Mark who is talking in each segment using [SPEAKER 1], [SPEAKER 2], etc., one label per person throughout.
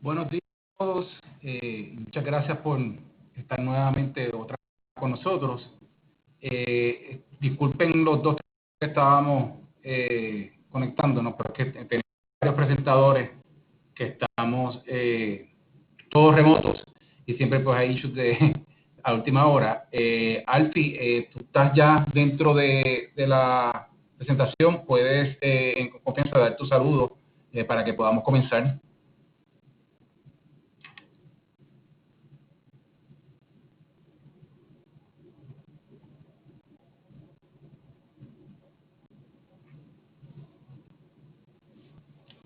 [SPEAKER 1] Buenos días a todos. Muchas gracias por estar nuevamente otra vez con nosotros. Disculpen los dos que estábamos conectándonos, pero es que tenemos varios presentadores que estamos todos remotos y siempre pues hay issues a última hora. Alfie, tú estás ya dentro de la presentación. Puedes en confianza dar tu saludo para que podamos comenzar.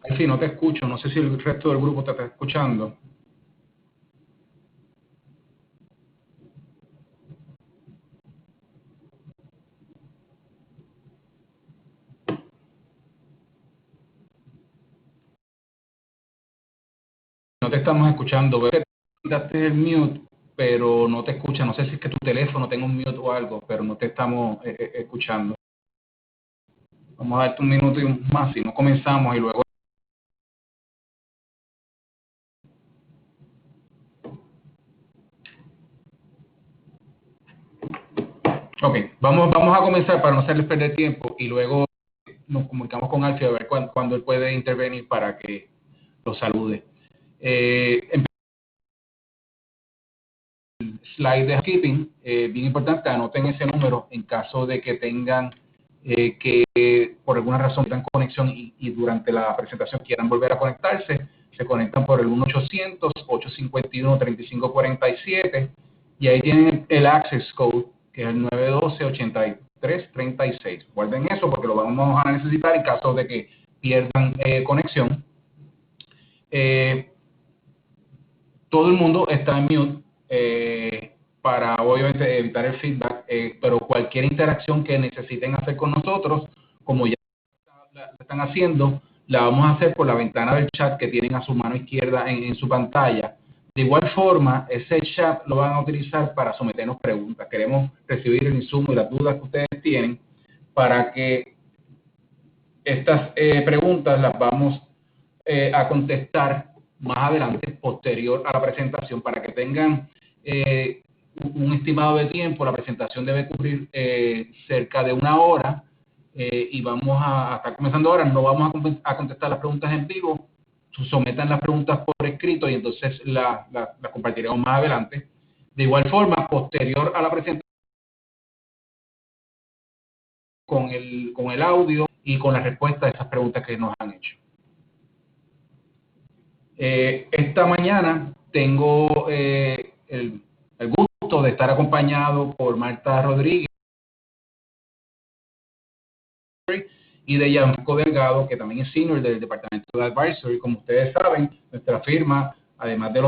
[SPEAKER 1] Alfie, no te escucho. No sé si el resto del grupo te está escuchando. No te estamos escuchando. Veo que daste el mute, pero no te escucha. No sé si es que tu teléfono tenga un mute o algo, pero no te estamos escuchando. Vamos a darte un minuto y más, si no comenzamos y luego... Ok, vamos a comenzar para no hacerles perder tiempo y luego nos comunicamos con Alfie a ver cuándo él puede intervenir para que lo salude. El slide de housekeeping, bien importante, anoten ese número en caso de que tengan que por alguna razón tengan conexión y durante la presentación quieran volver a conectarse. Se conectan por el 1-800-851-3547 y ahí tienen el access code, que es el 912-8336. Guarden eso porque lo vamos a necesitar en caso de que pierdan conexión. Todo el mundo está en mute para obviamente evitar el feedback, pero cualquier interacción que necesiten hacer con nosotros, como ya la están haciendo, la vamos a hacer por la ventana del chat que tienen a su mano izquierda en su pantalla. De igual forma, ese chat lo van a utilizar para someternos preguntas. Queremos recibir el insumo y las dudas que ustedes tienen para que estas preguntas las vamos a contestar más adelante, posterior a la presentación, para que tengan un estimado de tiempo. La presentación debe cubrir cerca de 1 hora y vamos a estar comenzando ahora. No vamos a contestar las preguntas en vivo. Sometan las preguntas por escrito y entonces las compartiremos más adelante. De igual forma, posterior a la presentación, con el audio y con la respuesta a esas preguntas que nos han hecho. Esta mañana tengo el gusto de estar acompañado por Marta Rodríguez y de Gianfranco Delgado, que también es senior del departamento de Advisory. Como ustedes saben, nuestra firma, además de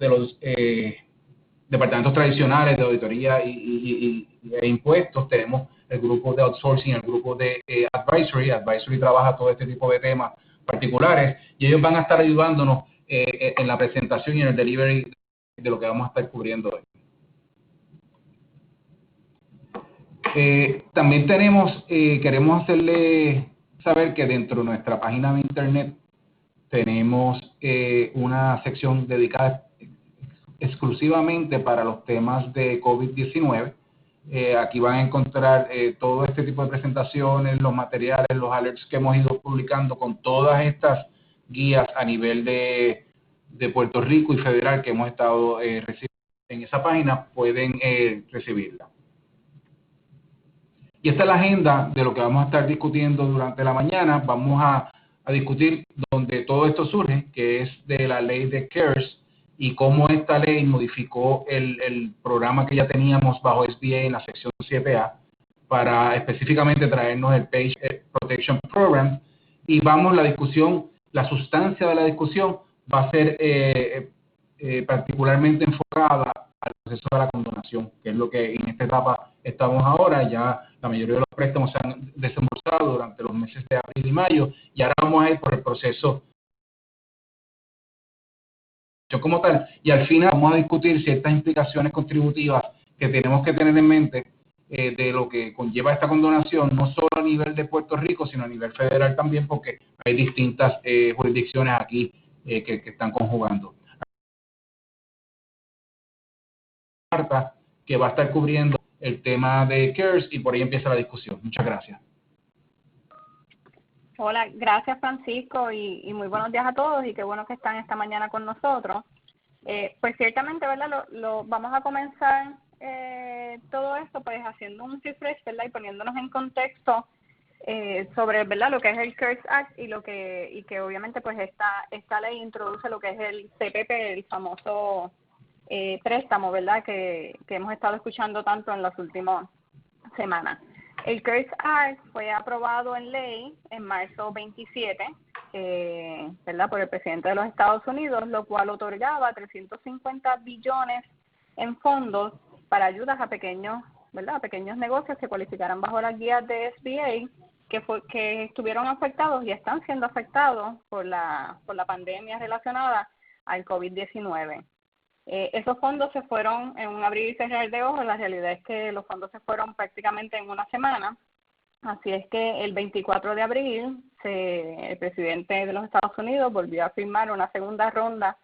[SPEAKER 1] los departamentos tradicionales de auditoría e impuestos, tenemos el grupo de outsourcing, el grupo de Advisory. Advisory trabaja todo este tipo de temas particulares y ellos van a estar ayudándonos en la presentación y en el delivery de lo que vamos a estar cubriendo hoy. También queremos hacerle saber que dentro de nuestra página de internet tenemos una sección dedicada exclusivamente para los temas de COVID-19. Aquí van a encontrar todo este tipo de presentaciones, los materiales, los alerts que hemos ido publicando con todas estas guías a nivel de Puerto Rico y federal que hemos estado recibiendo. En esa página pueden recibirla. Y esta es la agenda de lo que vamos a estar discutiendo durante la mañana. Vamos a discutir donde todo esto surge, que es de la ley de CARES y cómo esta ley modificó el programa que ya teníamos bajo SBA en la sección 7A para específicamente traernos el Paycheck Protection Program. Y la sustancia de la discusión va a ser particularmente enfocada al proceso de la condonación, que es lo que en esta etapa estamos ahora. Ya la mayoría de los préstamos se han desembolsado durante los meses de abril y mayo, y ahora vamos a ir por el proceso como tal, y al final vamos a discutir ciertas implicaciones contributivas que tenemos que tener en mente de lo que conlleva esta condonación, no solo a nivel de Puerto Rico, sino a nivel federal también, porque hay distintas jurisdicciones aquí que están conjugando. Marta, que va a estar cubriendo el tema de CARES y por ahí empieza la discusión. Muchas gracias.
[SPEAKER 2] Hola, gracias Francisco y muy buenos días a todos y qué bueno que están esta mañana con nosotros. Pues ciertamente, ¿verdad? Vamos a comenzar todo esto pues haciendo un refresh, ¿verdad? Y poniéndonos en contexto sobre, ¿verdad? Lo que es el CARES Act y que obviamente pues esta ley introduce lo que es el CPP, el famoso préstamo, ¿verdad? Que hemos estado escuchando tanto en las últimas semanas. El CARES Act fue aprobado en ley en marzo 27, ¿verdad? Por el presidente de los Estados Unidos, lo cual otorgaba 350 billones en fondos para ayudas a pequeños, ¿verdad? A pequeños negocios que cualificaran bajo las guías de SBA, que estuvieron afectados y están siendo afectados por la pandemia relacionada al COVID-19. Esos fondos se fueron en un abrir y cerrar de ojos. La realidad es que los fondos se fueron prácticamente en una semana. Así es que el 24 de abril el presidente de los Estados Unidos volvió a firmar una segunda ronda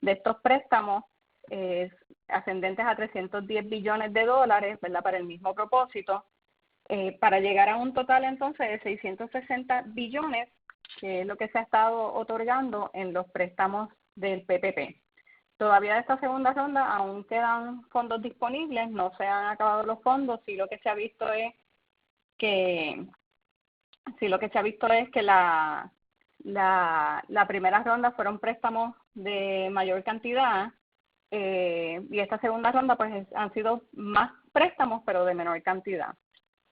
[SPEAKER 2] de estos préstamos ascendentes a 310 billones de dólares, ¿verdad? Para el mismo propósito, para llegar a un total entonces de 660 billones, que es lo que se ha estado otorgando en los préstamos del PPP. Todavía de esta segunda ronda aún quedan fondos disponibles, no se han acabado los fondos, y lo que se ha visto es que la primera ronda fueron préstamos de mayor cantidad y esta segunda ronda pues han sido más préstamos pero de menor cantidad.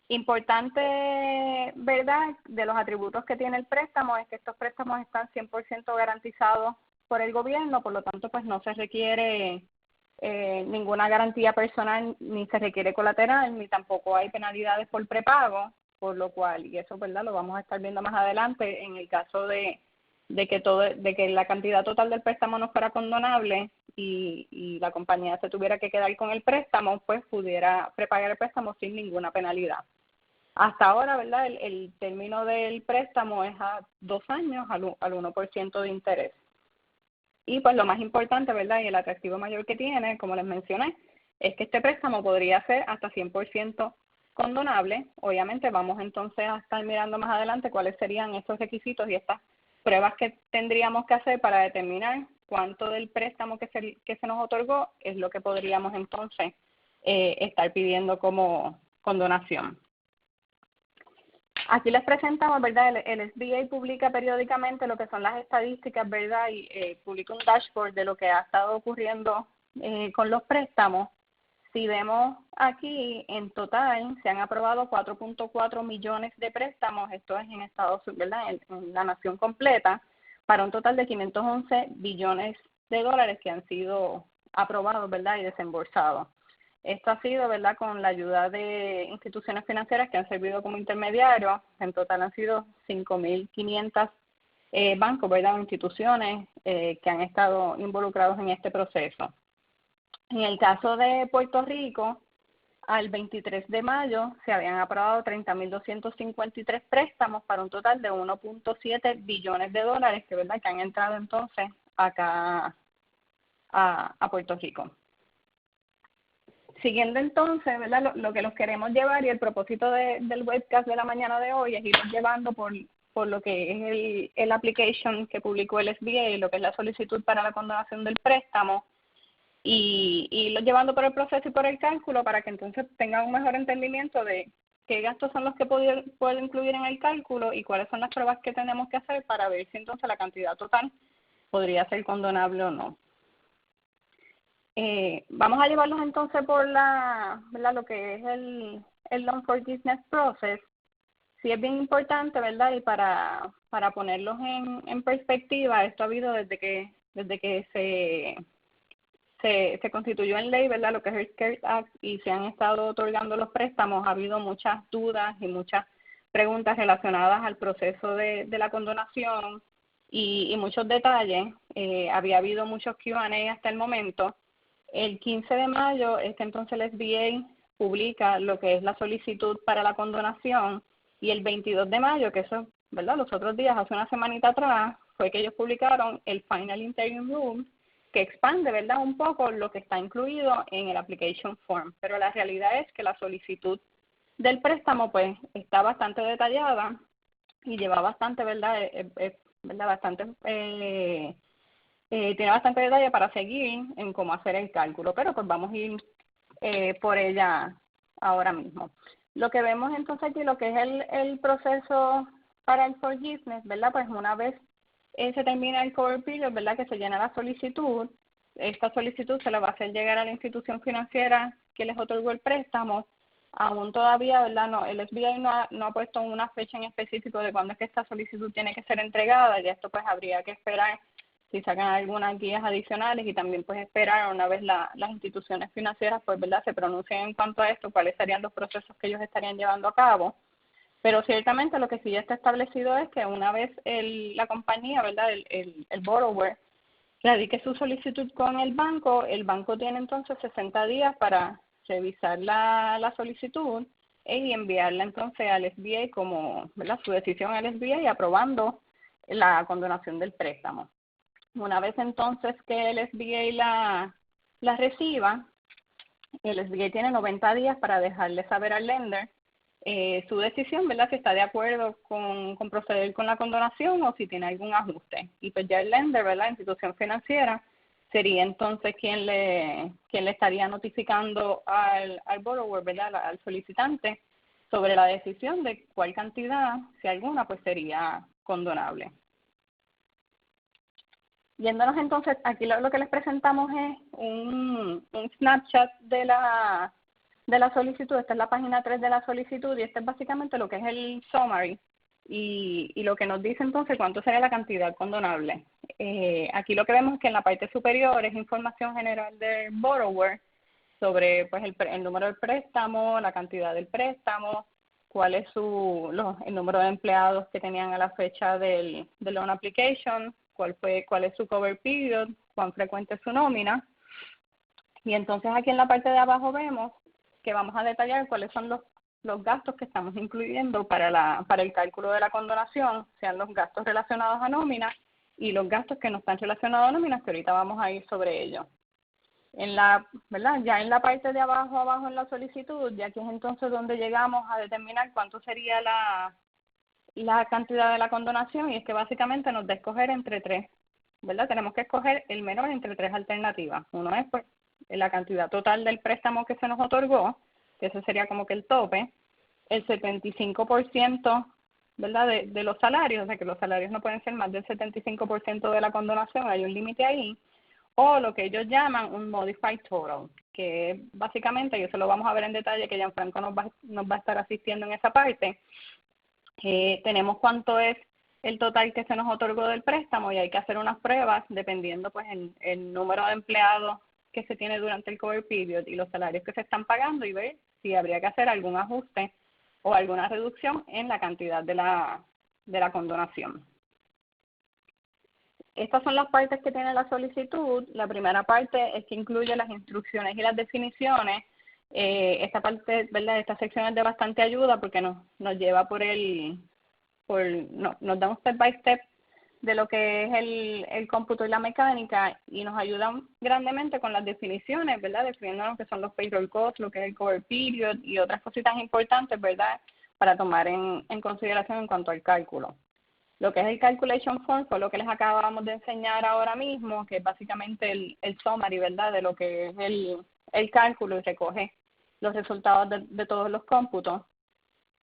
[SPEAKER 2] Importante, ¿verdad?, de los atributos que tiene el préstamo es que estos préstamos están 100% garantizados por el gobierno, por lo tanto pues no se requiere ninguna garantía personal, ni se requiere colateral, ni tampoco hay penalidades por prepago, por lo cual, y eso, ¿verdad?, lo vamos a estar viendo más adelante, en el caso de que la cantidad total del préstamo no fuera condonable y la compañía se tuviera que quedar con el préstamo, pues pudiera prepagar el préstamo sin ninguna penalidad. Hasta ahora, ¿verdad?, el término del préstamo es a 2 años al 1% de interés. Y pues lo más importante, ¿verdad?, y el atractivo mayor que tiene, como les mencioné, es que este préstamo podría ser hasta 100% condonable. Obviamente vamos entonces a estar mirando más adelante cuáles serían estos requisitos y estas pruebas que tendríamos que hacer para determinar cuánto del préstamo que se nos otorgó es lo que podríamos entonces estar pidiendo como condonación. Aquí les presentamos, ¿verdad? El SBA publica periódicamente lo que son las estadísticas, ¿verdad? Y publica un dashboard de lo que ha estado ocurriendo con los préstamos. Si vemos aquí, en total se han aprobado 4.4 millones de préstamos, esto es en Estados Unidos, ¿verdad?, en la nación completa, para un total de 511 billones de dólares que han sido aprobados, ¿verdad?, y desembolsados. Esto ha sido, ¿verdad?, con la ayuda de instituciones financieras que han servido como intermediarios. En total han sido 5.500 bancos, ¿verdad?, o instituciones que han estado involucrados en este proceso. En el caso de Puerto Rico, al 23 de mayo se habían aprobado 30.253 préstamos para un total de 1.7 billones de dólares que, ¿verdad?, que han entrado entonces acá a Puerto Rico. Siguiendo entonces, ¿verdad?, lo que los queremos llevar, y el propósito del webcast de la mañana de hoy es ir llevando por lo que es el application que publicó el SBA, lo que es la solicitud para la condonación del préstamo, y irlo llevando por el proceso y por el cálculo para que entonces tengan un mejor entendimiento de qué gastos son los que puedo incluir en el cálculo y cuáles son las pruebas que tenemos que hacer para ver si entonces la cantidad total podría ser condonable o no. Vamos a llevarlos entonces por ¿verdad?, lo que es el Loan Forgiveness Process. Sí es bien importante, ¿verdad?, y para ponerlos en perspectiva, esto ha habido desde que se constituyó en ley, ¿verdad?, lo que es el CARES Act, y se han estado otorgando los préstamos. Ha habido muchas dudas y muchas preguntas relacionadas al proceso de la condonación y muchos detalles. Había habido muchos Q&A hasta el momento. El 15 de mayo es que entonces el SBA publica lo que es la solicitud para la condonación, y el 22 de mayo, que eso, ¿verdad?, los otros días, hace una semanita atrás, fue que ellos publicaron el Final Interim Rule, que expande, ¿verdad?, un poco lo que está incluido en el application form. Pero la realidad es que la solicitud del préstamo pues está bastante detallada y lleva bastante, ¿verdad? Tiene bastante detalle para seguir en cómo hacer el cálculo, pero pues vamos a ir por ella ahora mismo. Lo que vemos entonces aquí, lo que es el proceso para el forgiveness, ¿verdad? Pues una vez se termina el cover period, ¿verdad?, que se llena la solicitud, esta solicitud se le va a hacer llegar a la institución financiera que les otorgó el préstamo. Aún todavía, ¿verdad?, no, el SBA no ha puesto una fecha en específico de cuándo es que esta solicitud tiene que ser entregada, y esto pues habría que esperar si sacan algunas guías adicionales, y también pues esperar una vez las instituciones financieras pues, ¿verdad?, se pronuncien en cuanto a esto, cuáles serían los procesos que ellos estarían llevando a cabo. Pero ciertamente lo que sí ya está establecido es que una vez la compañía, ¿verdad?, el borrower radique su solicitud con el banco tiene entonces 60 días para revisar la solicitud y enviarla entonces al SBA como, ¿verdad?, su decisión al SBA, aprobando la condonación del préstamo. Una vez entonces que el SBA la reciba, el SBA tiene 90 días para dejarle saber al lender su decisión, ¿verdad?, si está de acuerdo con proceder con la condonación o si tiene algún ajuste. Y pues ya el lender, ¿verdad?, la institución financiera, sería entonces quien le estaría notificando al borrower, ¿verdad?, al solicitante, sobre la decisión de cuál cantidad, si alguna, pues sería condonable. Yéndonos entonces, aquí lo que les presentamos es un snapshot de la solicitud. Esta es la página 3 de la solicitud y este es básicamente lo que es el summary y lo que nos dice entonces cuánto sería la cantidad condonable. Aquí lo que vemos es que en la parte superior es información general del borrower sobre pues el número del préstamo, la cantidad del préstamo, cuál es el número de empleados que tenían a la fecha del loan application, cuál es su cover period, cuán frecuente es su nómina. Y entonces aquí en la parte de abajo vemos que vamos a detallar cuáles son los gastos que estamos incluyendo para el cálculo de la condonación, sean los gastos relacionados a nómina y los gastos que no están relacionados a nóminas, que ahorita vamos a ir sobre ello. ¿Verdad? Ya en la parte de abajo en la solicitud, ya que es entonces donde llegamos a determinar cuánto sería la cantidad de la condonación, y es que básicamente nos da escoger entre tres, ¿verdad? Tenemos que escoger el menor entre tres alternativas. Uno es pues la cantidad total del préstamo que se nos otorgó, que ese sería como que el tope, el 75%, ¿verdad?, de los salarios, o sea que los salarios no pueden ser más del 75% de la condonación, hay un límite ahí, o lo que ellos llaman un modified total, que básicamente, y eso lo vamos a ver en detalle, que Gianfranco nos va a estar asistiendo en esa parte. Tenemos cuánto es el total que se nos otorgó del préstamo y hay que hacer unas pruebas dependiendo pues el número de empleados que se tiene durante el cover period y los salarios que se están pagando, y ver si habría que hacer algún ajuste o alguna reducción en la cantidad de la condonación. Estas son las partes que tiene la solicitud. La primera parte es que incluye las instrucciones y las definiciones. Esta parte, ¿verdad?, esta sección es de bastante ayuda porque nos lleva nos da un step by step de lo que es el cómputo y la mecánica, y nos ayudan grandemente con las definiciones, ¿verdad?, definiendo lo que son los payroll costs, lo que es el cover period y otras cositas importantes, ¿verdad?, para tomar en consideración en cuanto al cálculo. Lo que es el calculation form fue lo que les acabamos de enseñar ahora mismo, que es básicamente el summary, ¿verdad?, de lo que es el cálculo, y recoge los resultados de todos los cómputos.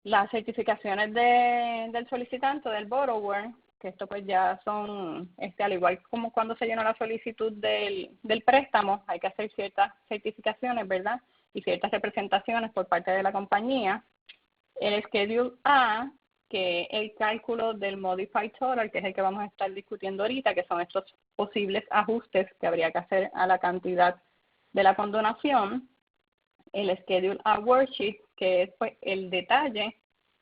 [SPEAKER 2] Las certificaciones del solicitante, del borrower, que esto pues ya son, al igual como cuando se llenó la solicitud del préstamo, hay que hacer ciertas certificaciones, ¿verdad?, y ciertas representaciones por parte de la compañía. El Schedule A, que es el cálculo del Modified Total, que es el que vamos a estar discutiendo ahorita, que son estos posibles ajustes que habría que hacer a la cantidad de la condonación. El Schedule A Worksheet, que es pues el detalle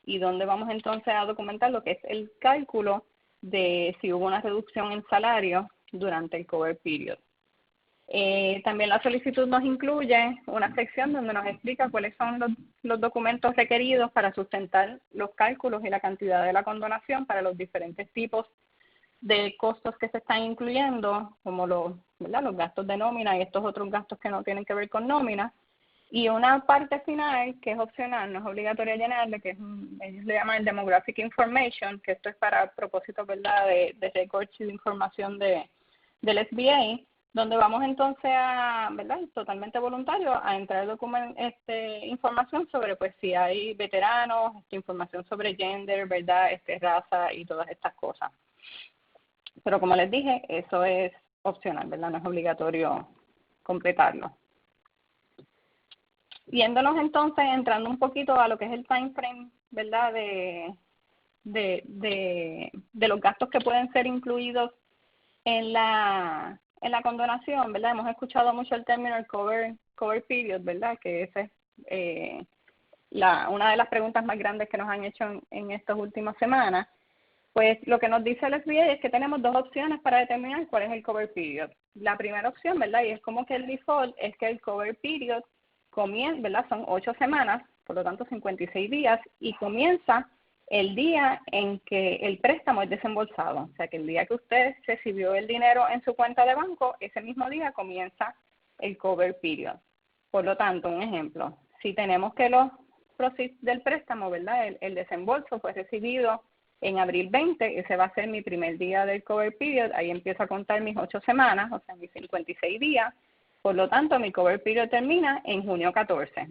[SPEAKER 2] y donde vamos entonces a documentar lo que es el cálculo de si hubo una reducción en salario durante el cover period. También la solicitud nos incluye una sección donde nos explica cuáles son los documentos requeridos para sustentar los cálculos y la cantidad de la condonación para los diferentes tipos de costos que se están incluyendo, como ¿verdad? Los gastos de nómina y estos otros gastos que no tienen que ver con nómina. Y una parte final que es opcional, no es obligatoria llenarle, que ellos le llaman el Demographic Information, que esto es para propósitos, ¿verdad?, de records y de información del SBA, donde vamos entonces a, ¿verdad?, totalmente voluntario, a entrar información sobre, pues, si hay veteranos, información sobre gender, ¿verdad?, raza y todas estas cosas. Pero como les dije, eso es opcional, ¿verdad?, no es obligatorio completarlo. Viéndonos entonces, entrando un poquito a lo que es el time frame, ¿verdad?, de los gastos que pueden ser incluidos en la condonación, ¿verdad? Hemos escuchado mucho el término el cover period, ¿verdad? Que esa es una de las preguntas más grandes que nos han hecho en estas últimas semanas. Pues lo que nos dice el SBA es que tenemos dos opciones para determinar cuál es el cover period. La primera opción, ¿verdad? Y es como que el default es que el cover period comienza, ¿verdad? Son 8 semanas, por lo tanto 56 días, y comienza el día en que el préstamo es desembolsado. O sea, que el día que usted recibió el dinero en su cuenta de banco, ese mismo día comienza el cover period. Por lo tanto, un ejemplo, si tenemos que los proceeds del préstamo, ¿verdad? El desembolso fue recibido en abril 20, ese va a ser mi primer día del cover period, ahí empiezo a contar mis 8 semanas, o sea, mis 56 días. Por lo tanto, mi cover period termina en junio 14.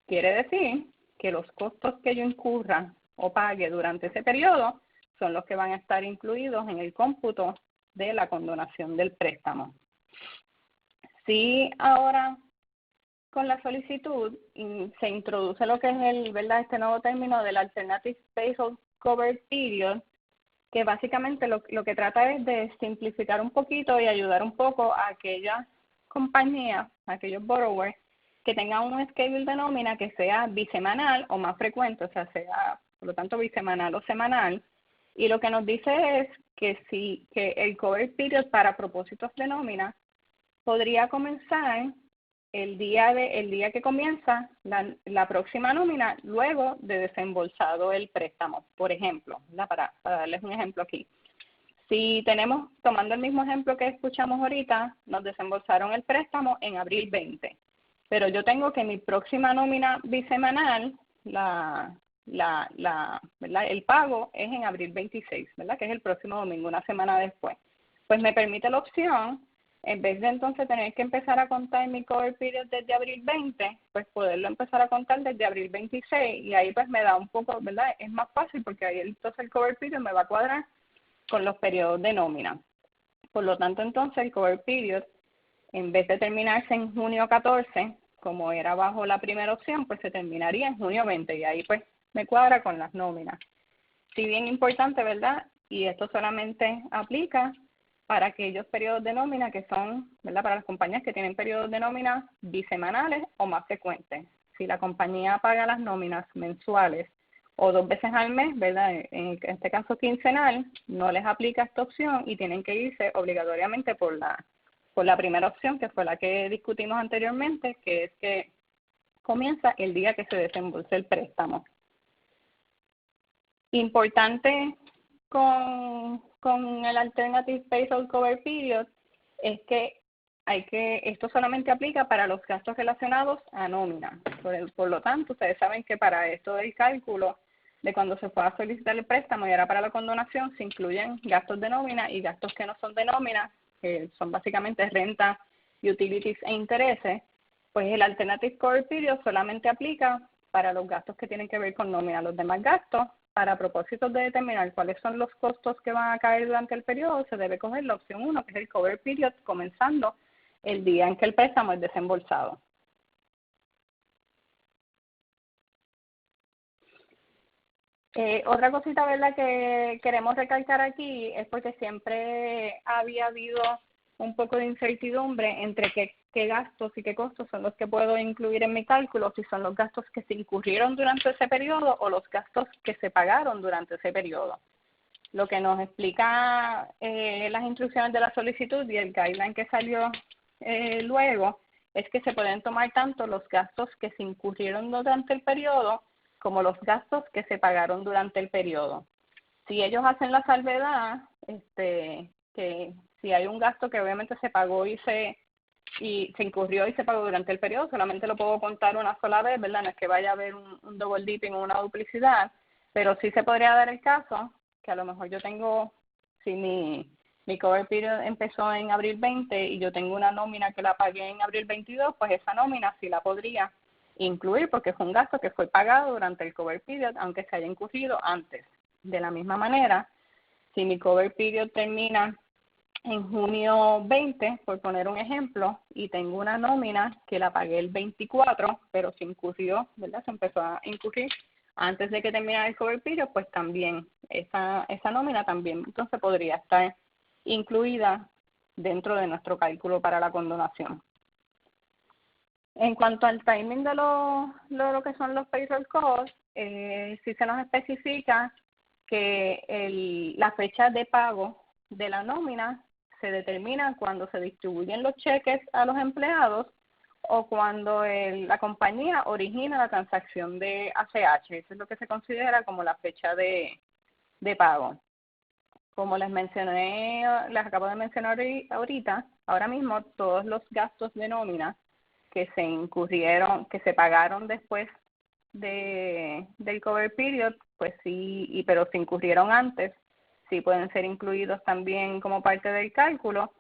[SPEAKER 2] Quiere decir que los costos que yo incurra o pague durante ese periodo son los que van a estar incluidos en el cómputo de la condonación del préstamo. Si ahora con la solicitud se introduce lo que es ¿verdad?, este nuevo término del Alternative Special Cover Period, que básicamente lo que trata es de simplificar un poquito y ayudar un poco a aquellas compañías, a aquellos borrowers, que tengan un schedule de nómina que sea bisemanal o más frecuente, o sea, sea, por lo tanto, bisemanal o semanal. Y lo que nos dice es que que el cover period para propósitos de nómina podría comenzar el día que comienza la próxima nómina luego de desembolsado el préstamo. Por ejemplo, para darles un ejemplo aquí. Si tenemos, tomando el mismo ejemplo que escuchamos ahorita, nos desembolsaron el préstamo en abril 20, pero yo tengo que mi próxima nómina bisemanal, ¿verdad?, el pago es en abril 26, ¿verdad?, que es el próximo domingo, una semana después. Pues me permite la opción, en vez de entonces tener que empezar a contar mi cover period desde abril 20, pues poderlo empezar a contar desde abril 26, y ahí pues me da un poco, ¿verdad?, es más fácil porque ahí entonces el cover period me va a cuadrar con los periodos de nómina. Por lo tanto, entonces el cover period, en vez de terminarse en junio 14, como era bajo la primera opción, pues se terminaría en junio 20, y ahí pues me cuadra con las nóminas. Si bien importante, ¿verdad?, y esto solamente aplica para aquellos periodos de nómina que son, ¿verdad?, para las compañías que tienen periodos de nómina bisemanales o más frecuentes. Si la compañía paga las nóminas mensuales o 2 veces al mes, ¿verdad?, en este caso quincenal, no les aplica esta opción y tienen que irse obligatoriamente por la primera opción, que fue la que discutimos anteriormente, que es que comienza el día que se desembolse el préstamo. Importante con el Alternative Special Cover Period es que esto solamente aplica para los gastos relacionados a nómina. Por lo tanto, ustedes saben que para esto del cálculo de cuando se fue a solicitar el préstamo y ahora para la condonación, se incluyen gastos de nómina y gastos que no son de nómina, que son básicamente renta, utilities e intereses. Pues el Alternative Cover Period solamente aplica para los gastos que tienen que ver con nómina. Los demás gastos, para propósitos de determinar cuáles son los costos que van a caer durante el periodo, se debe coger la opción 1, que es el Cover Period, comenzando el día en que el préstamo es desembolsado. Otra cosita, ¿verdad?, que queremos recalcar aquí es porque siempre había habido un poco de incertidumbre entre qué gastos y qué costos son los que puedo incluir en mi cálculo, si son los gastos que se incurrieron durante ese periodo o los gastos que se pagaron durante ese periodo. Lo que nos explica las instrucciones de la solicitud y el guideline que salió luego es que se pueden tomar tanto los gastos que se incurrieron durante el periodo como los gastos que se pagaron durante el periodo. Si ellos hacen la salvedad, que si hay un gasto que obviamente se pagó y se incurrió y se pagó durante el periodo, solamente lo puedo contar una sola vez, ¿verdad? No es que vaya a haber un double dipping o una duplicidad, pero sí se podría dar el caso que a lo mejor yo tengo, si mi cover period empezó en abril 20 y yo tengo una nómina que la pagué en abril 22, pues esa nómina sí la podría incluir porque fue un gasto que fue pagado durante el cover period, aunque se haya incurrido antes. De la misma manera, si mi cover period termina en junio 20, por poner un ejemplo, y tengo una nómina que la pagué el 24, pero se incurrió, ¿verdad? Se empezó a incurrir antes de que terminara el cover period, pues también esa nómina también entonces podría estar incluida dentro de nuestro cálculo para la condonación. En cuanto al timing de lo que son los payroll costs, sí se nos especifica que la fecha de pago de la nómina se determina cuando se distribuyen los cheques a los empleados o cuando la compañía origina la transacción de ACH. Eso es lo que se considera como la fecha de pago. Como les acabo de mencionar ahorita, ahora mismo todos los gastos de nómina que se incurrieron, que se pagaron después del cover period, pues sí, pero se incurrieron antes, sí pueden ser incluidos también como parte del cálculo,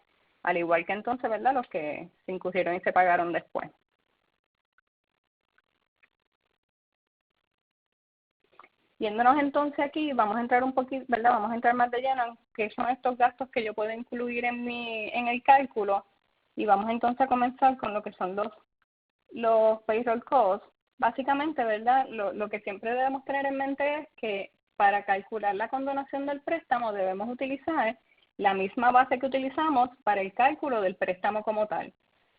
[SPEAKER 2] al igual que entonces, ¿verdad?, los que se incurrieron y se pagaron después. Yéndonos entonces aquí, vamos a entrar un poquito, ¿verdad?, vamos a entrar más de lleno en qué son estos gastos que yo puedo incluir en el cálculo, y vamos entonces a comenzar con lo que son los payroll costs. Básicamente, ¿verdad? Lo que siempre debemos tener en mente es que para calcular la condonación del préstamo debemos utilizar la misma base que utilizamos para el cálculo del préstamo como tal.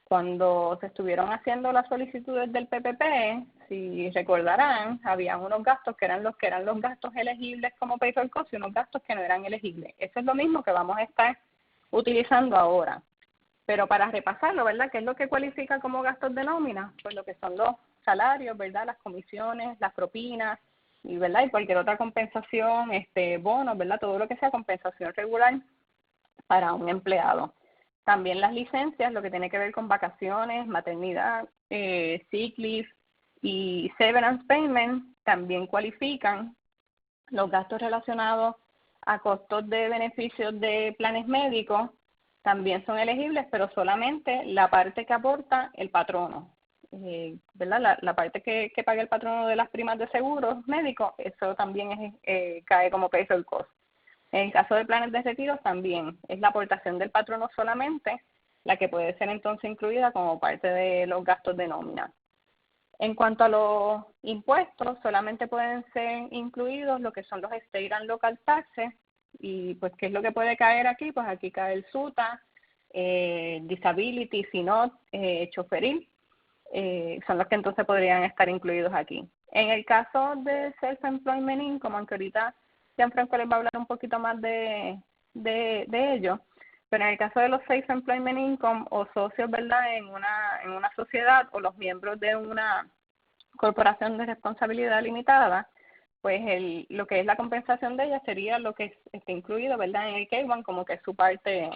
[SPEAKER 2] Cuando se estuvieron haciendo las solicitudes del PPP, si recordarán, había unos gastos que eran los gastos elegibles como payroll costs y unos gastos que no eran elegibles. Eso es lo mismo que vamos a estar utilizando ahora. Pero para repasarlo, ¿verdad? ¿Qué es lo que cualifica como gastos de nómina? Pues lo que son los salarios, ¿verdad? Las comisiones, las propinas, y ¿verdad? Y cualquier otra compensación, bonos, ¿verdad? Todo lo que sea compensación regular para un empleado. También las licencias, lo que tiene que ver con vacaciones, maternidad, sick leave y severance payment, también cualifican. Los gastos relacionados a costos de beneficios de planes médicos también son elegibles, pero solamente la parte que aporta el patrono, ¿verdad? La parte que paga el patrono de las primas de seguros médicos, eso también cae como payroll cost. En el caso de planes de retiro también es la aportación del patrono solamente la que puede ser entonces incluida como parte de los gastos de nómina. En cuanto a los impuestos, solamente pueden ser incluidos lo que son los state and local taxes. Y pues, ¿qué es lo que puede caer aquí? Pues aquí cae el SUTA, disability, SINOT, choferil, son los que entonces podrían estar incluidos aquí. En el caso de self-employment income, aunque ahorita Gianfranco les va a hablar un poquito más de ello, pero en el caso de los self-employment income o socios, ¿verdad?, en una sociedad o los miembros de una corporación de responsabilidad limitada, pues lo que es la compensación de ella sería lo que está incluido, ¿verdad?, en el K1 como que es su parte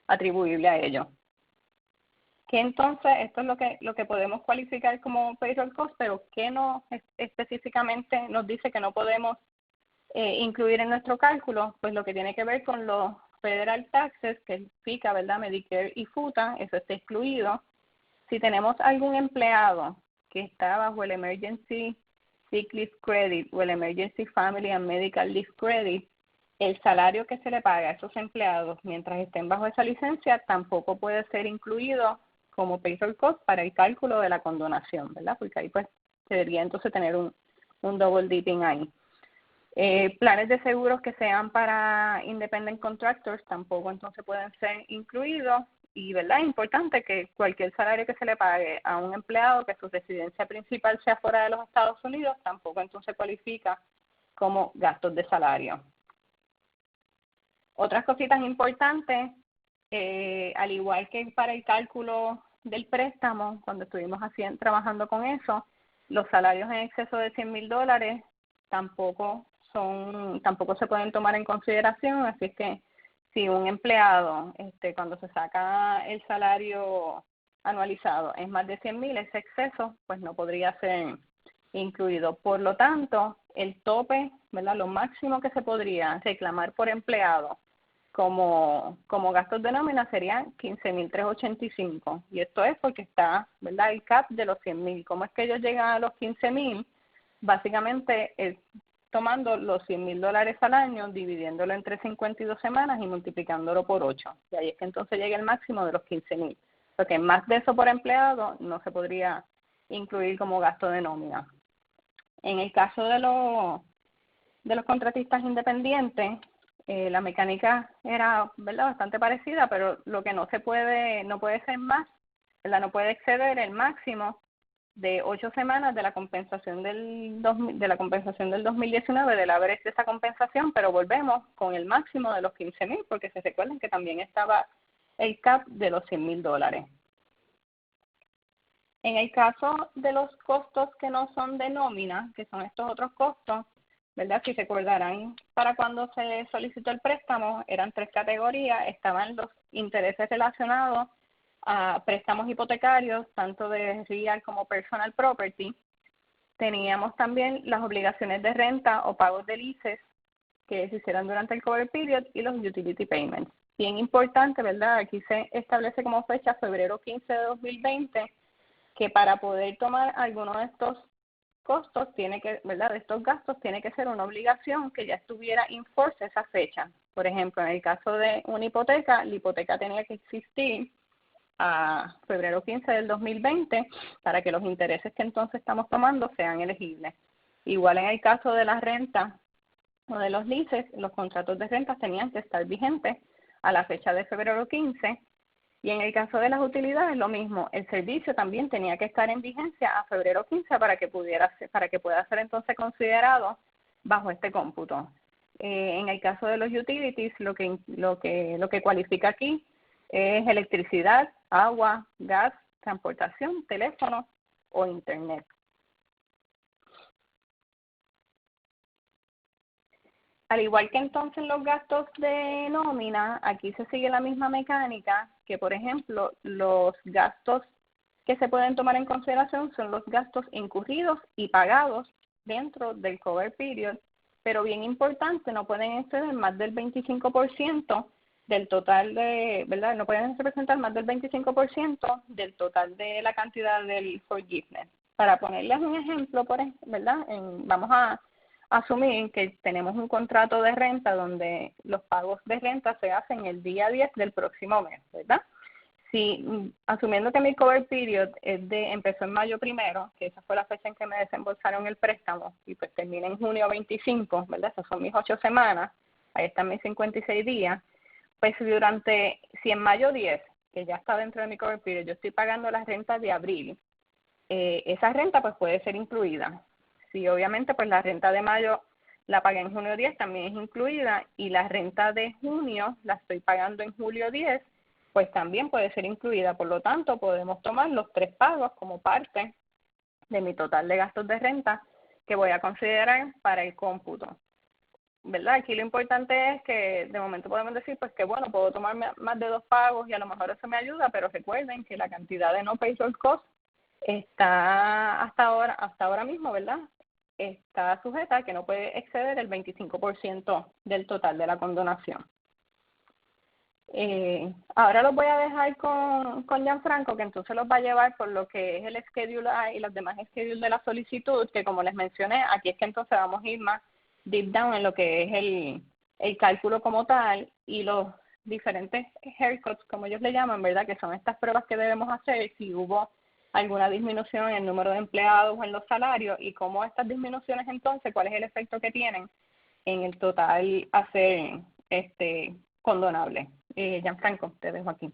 [SPEAKER 2] atribuible a ello. Que entonces esto es lo que podemos cualificar como payroll cost, pero que no específicamente nos dice que no podemos incluir en nuestro cálculo, pues lo que tiene que ver con los federal taxes, que significa, ¿verdad?, Medicare y FUTA, eso está excluido. Si tenemos algún empleado que está bajo el Emergency Sick Leave Credit o el Emergency Family and Medical Leave Credit, el salario que se le paga a esos empleados mientras estén bajo esa licencia tampoco puede ser incluido como payroll cost para el cálculo de la condonación, ¿verdad? Porque ahí pues debería entonces tener un double dipping ahí. Planes de seguros que sean para independent contractors tampoco entonces pueden ser incluidos. Y, ¿verdad?, importante que cualquier salario que se le pague a un empleado que su residencia principal sea fuera de los Estados Unidos tampoco entonces cualifica como gastos de salario. Otras cositas importantes, al igual que para el cálculo del préstamo, cuando estuvimos trabajando con eso, los salarios en exceso de $100,000 tampoco tampoco se pueden tomar en consideración, así es que si un empleado, cuando se saca el salario anualizado es más de 100,000, ese exceso pues no podría ser incluido. Por lo tanto, el tope, ¿verdad? Lo máximo que se podría reclamar por empleado como gastos de nómina serían 15,385, y esto es porque está, ¿verdad?, el cap de los 100,000. ¿Cómo es que ellos llegan a los 15,000? Básicamente es tomando los $100,000 al año, dividiéndolo entre 52 semanas y multiplicándolo por 8. Y ahí es que entonces llega el máximo de los 15,000. Porque más de eso por empleado no se podría incluir como gasto de nómina. En el caso de los contratistas independientes, la mecánica era, ¿verdad?, bastante parecida, pero lo que no puede ser más, ¿verdad?, no puede exceder el máximo de 8 semanas de la compensación del 2019, del average de esa compensación, pero volvemos con el máximo de los 15,000, porque se recuerden que también estaba el cap de los $100,000. En el caso de los costos que no son de nómina, que son estos otros costos, ¿verdad? Si recordarán, para cuando se solicitó el préstamo, eran 3 categorías. Estaban los intereses relacionados a préstamos hipotecarios, tanto de real como personal property. Teníamos también las obligaciones de renta o pagos de leases que se hicieran durante el cover period y los utility payments. Bien importante, ¿verdad? Aquí se establece como fecha febrero 15 de 2020, que para poder tomar alguno de estos costos, ¿verdad?, de estos gastos, tiene que ser una obligación que ya estuviera in force esa fecha. Por ejemplo, en el caso de una hipoteca, la hipoteca tenía que existir a febrero 15 del 2020 para que los intereses que entonces estamos tomando sean elegibles. Igual en el caso de la renta o de los leases, los contratos de renta tenían que estar vigentes a la fecha de febrero 15. Y en el caso de las utilidades, lo mismo, el servicio también tenía que estar en vigencia a febrero 15 para que pueda ser entonces considerado bajo este cómputo. En el caso de los utilities, lo que cualifica aquí es electricidad, agua, gas, transportación, teléfono o internet. Al igual que entonces los gastos de nómina, aquí se sigue la misma mecánica que, por ejemplo, los gastos que se pueden tomar en consideración son los gastos incurridos y pagados dentro del cover period, pero bien importante, no pueden exceder más del 25% del total ¿verdad? No pueden representar más del 25% del total de la cantidad del forgiveness. Para ponerles un ejemplo, ¿verdad? Vamos a asumir que tenemos un contrato de renta donde los pagos de renta se hacen el día 10 del próximo mes, ¿verdad? Si, asumiendo que mi cover period empezó en mayo 1, que esa fue la fecha en que me desembolsaron el préstamo, y pues termina en junio 25, ¿verdad? Esas son mis 8 semanas, ahí están mis 56 días, pues si en mayo 10, que ya está dentro de mi cover period, yo estoy pagando las rentas de abril, esa renta pues puede ser incluida. Sí, obviamente, pues la renta de mayo la pagué en junio 10, también es incluida, y la renta de junio la estoy pagando en julio 10, pues también puede ser incluida. Por lo tanto, podemos tomar los 3 pagos como parte de mi total de gastos de renta que voy a considerar para el cómputo, ¿verdad? Aquí lo importante es que de momento podemos decir, pues que bueno, puedo tomar más de 2 pagos y a lo mejor eso me ayuda, pero recuerden que la cantidad de no payroll cost está hasta ahora mismo, ¿verdad?, está sujeta a que no puede exceder el 25% del total de la condonación. Ahora los voy a dejar con Gianfranco, que entonces los va a llevar por lo que es el schedule A y los demás schedules de la solicitud, que como les mencioné, aquí es que entonces vamos a ir más deep down en lo que es el cálculo como tal y los diferentes haircuts, como ellos le llaman, ¿verdad?, que son estas pruebas que debemos hacer si hubo alguna disminución en el número de empleados o en los salarios, y cómo estas disminuciones entonces, cuál es el efecto que tienen en el total a ser condonable. Gianfranco, te dejo aquí.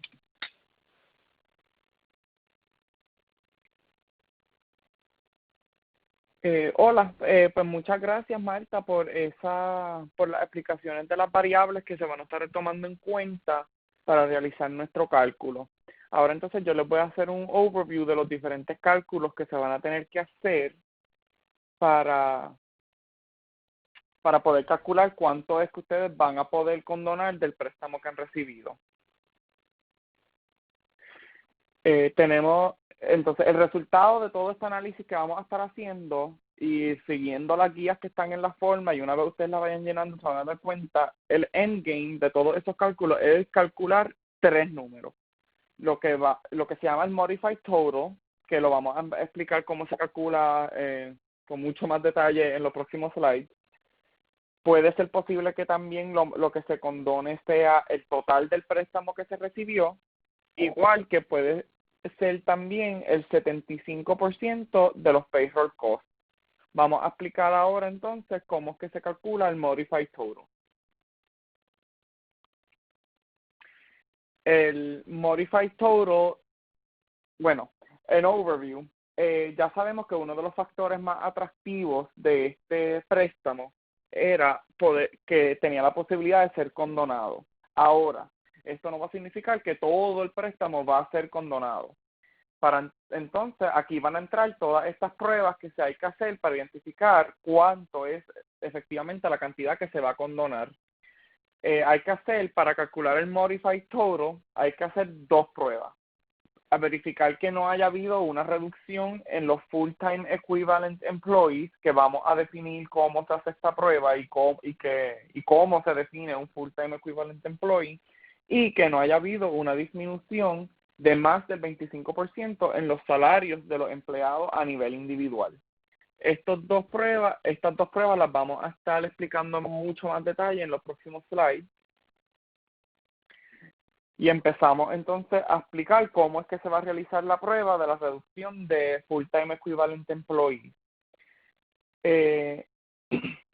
[SPEAKER 3] Hola, pues muchas gracias, Marta, por las explicaciones de las variables que se van a estar tomando en cuenta para realizar nuestro cálculo. Ahora entonces yo les voy a hacer un overview de los diferentes cálculos que se van a tener que hacer para para poder calcular cuánto es que ustedes van a poder condonar del préstamo que han recibido. Tenemos entonces el resultado de todo este análisis que vamos a estar haciendo y siguiendo las guías que están en la forma, y una vez ustedes la vayan llenando se van a dar cuenta, el endgame de todos esos cálculos es calcular 3 números. Lo que se llama el Modified Total, que lo vamos a explicar cómo se calcula con mucho más detalle en los próximos slides. Puede ser posible que también lo que se condone sea el total del préstamo que se recibió, igual que puede ser también el 75% de los payroll costs. Vamos a explicar ahora entonces cómo es que se calcula el Modified Total. El Modified Total, bueno, en overview, ya sabemos que uno de los factores más atractivos de este préstamo era que tenía la posibilidad de ser condonado. Ahora, esto no va a significar que todo el préstamo va a ser condonado. Entonces, aquí van a entrar todas estas pruebas que se hay que hacer para identificar cuánto es efectivamente la cantidad que se va a condonar. Hay que hacer, para calcular el Modified Total, hay que hacer 2 pruebas. A verificar que no haya habido una reducción en los Full-Time Equivalent Employees, que vamos a definir cómo se hace esta prueba y cómo se define un Full-Time Equivalent Employee, y que no haya habido una disminución de más del 25% en los salarios de los empleados a nivel individual. Estas dos pruebas las vamos a estar explicando en mucho más detalle en los próximos slides. Y empezamos entonces a explicar cómo es que se va a realizar la prueba de la reducción de Full-Time Equivalent Employee.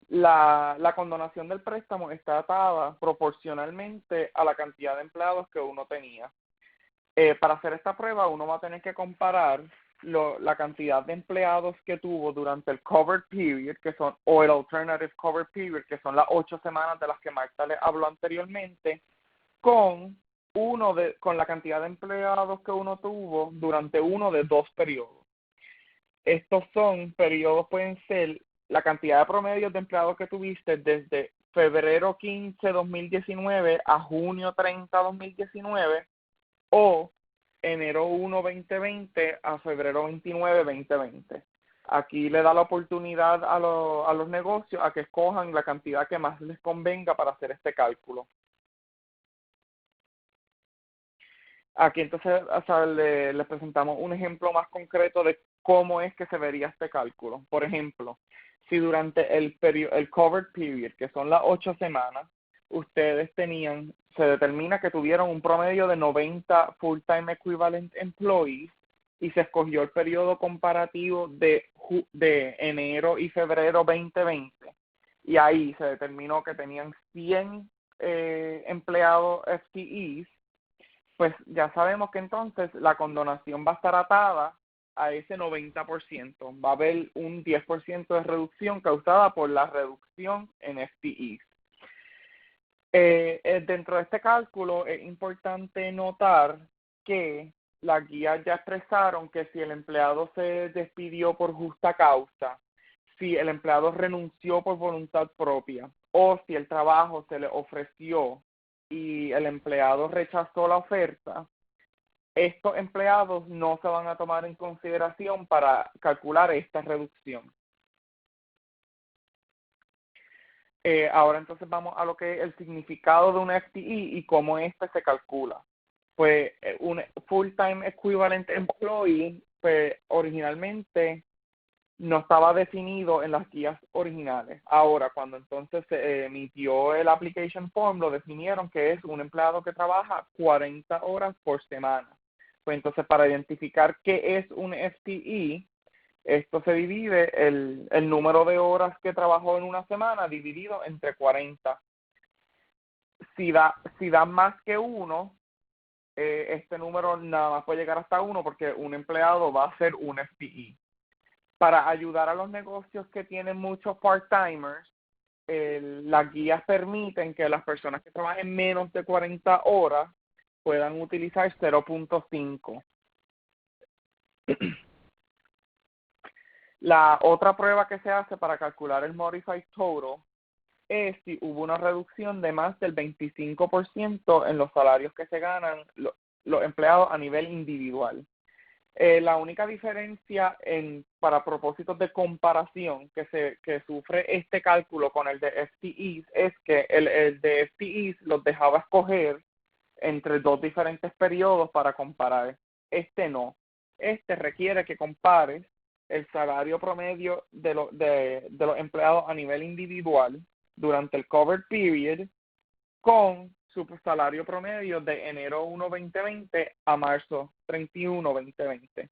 [SPEAKER 3] La condonación del préstamo está atada proporcionalmente a la cantidad de empleados que uno tenía. Para hacer esta prueba uno va a tener que comparar la cantidad de empleados que tuvo durante el covered period, o el alternative covered period, que son las 8 semanas de las que Marta les habló anteriormente, con la cantidad de empleados que uno tuvo durante uno de 2 periodos. Estos periodos pueden ser la cantidad de promedios de empleados que tuviste desde febrero 15, 2019 a junio 30, 2019, o enero 1, 2020 a febrero 29, 2020. Aquí le da la oportunidad a los negocios a que escojan la cantidad que más les convenga para hacer este cálculo. Aquí entonces les presentamos un ejemplo más concreto de cómo es que se vería este cálculo. Por ejemplo, si durante el covered period, que son las 8 semanas, ustedes se determina que tuvieron un promedio de 90 full-time equivalent employees y se escogió el periodo comparativo de enero y febrero 2020. Y ahí se determinó que tenían 100 empleados FTEs, pues ya sabemos que entonces la condonación va a estar atada a ese 90%. Va a haber un 10% de reducción causada por la reducción en FTEs. Dentro de este cálculo es importante notar que las guías ya expresaron que si el empleado se despidió por justa causa, si el empleado renunció por voluntad propia, o si el trabajo se le ofreció y el empleado rechazó la oferta, estos empleados no se van a tomar en consideración para calcular esta reducción. Ahora entonces vamos a lo que es el significado de un FTE y cómo este se calcula. Pues un Full-Time Equivalent Employee, pues originalmente no estaba definido en las guías originales. Ahora, cuando entonces se emitió el application form, lo definieron que es un empleado que trabaja 40 horas por semana. Pues entonces, para identificar qué es un FTE, esto se divide el número de horas que trabajó en una semana dividido entre 40. Si da más que 1, este número nada más puede llegar hasta 1 porque un empleado va a ser un FTE. Para ayudar a los negocios que tienen muchos part-timers, las guías permiten que las personas que trabajen menos de 40 horas puedan utilizar 0.5. La otra prueba que se hace para calcular el Modified Total es si hubo una reducción de más del 25% en los salarios que se ganan los empleados a nivel individual. La única diferencia para propósitos de comparación que sufre este cálculo con el de FTEs es que el de FTEs los dejaba escoger entre dos diferentes periodos para comparar. Este no. Este requiere que compares el salario promedio de los empleados a nivel individual durante el covered period con su salario promedio de enero 1, 2020 a marzo 31, 2020.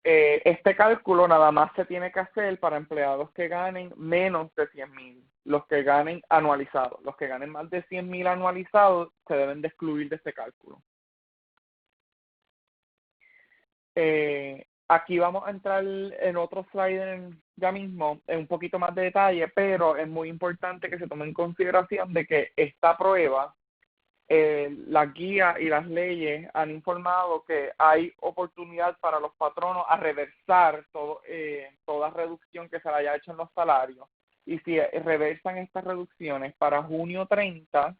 [SPEAKER 3] Este cálculo nada más se tiene que hacer para empleados que ganen menos de 100,000, los que ganen anualizados. Los que ganen más de 100,000 anualizados se deben de excluir de este cálculo. Aquí vamos a entrar en otro slide ya mismo, en un poquito más de detalle, pero es muy importante que se tome en consideración de que esta prueba, las guías y las leyes han informado que hay oportunidad para los patronos a reversar toda reducción que se le haya hecho en los salarios. Y si reversan estas reducciones para junio 30,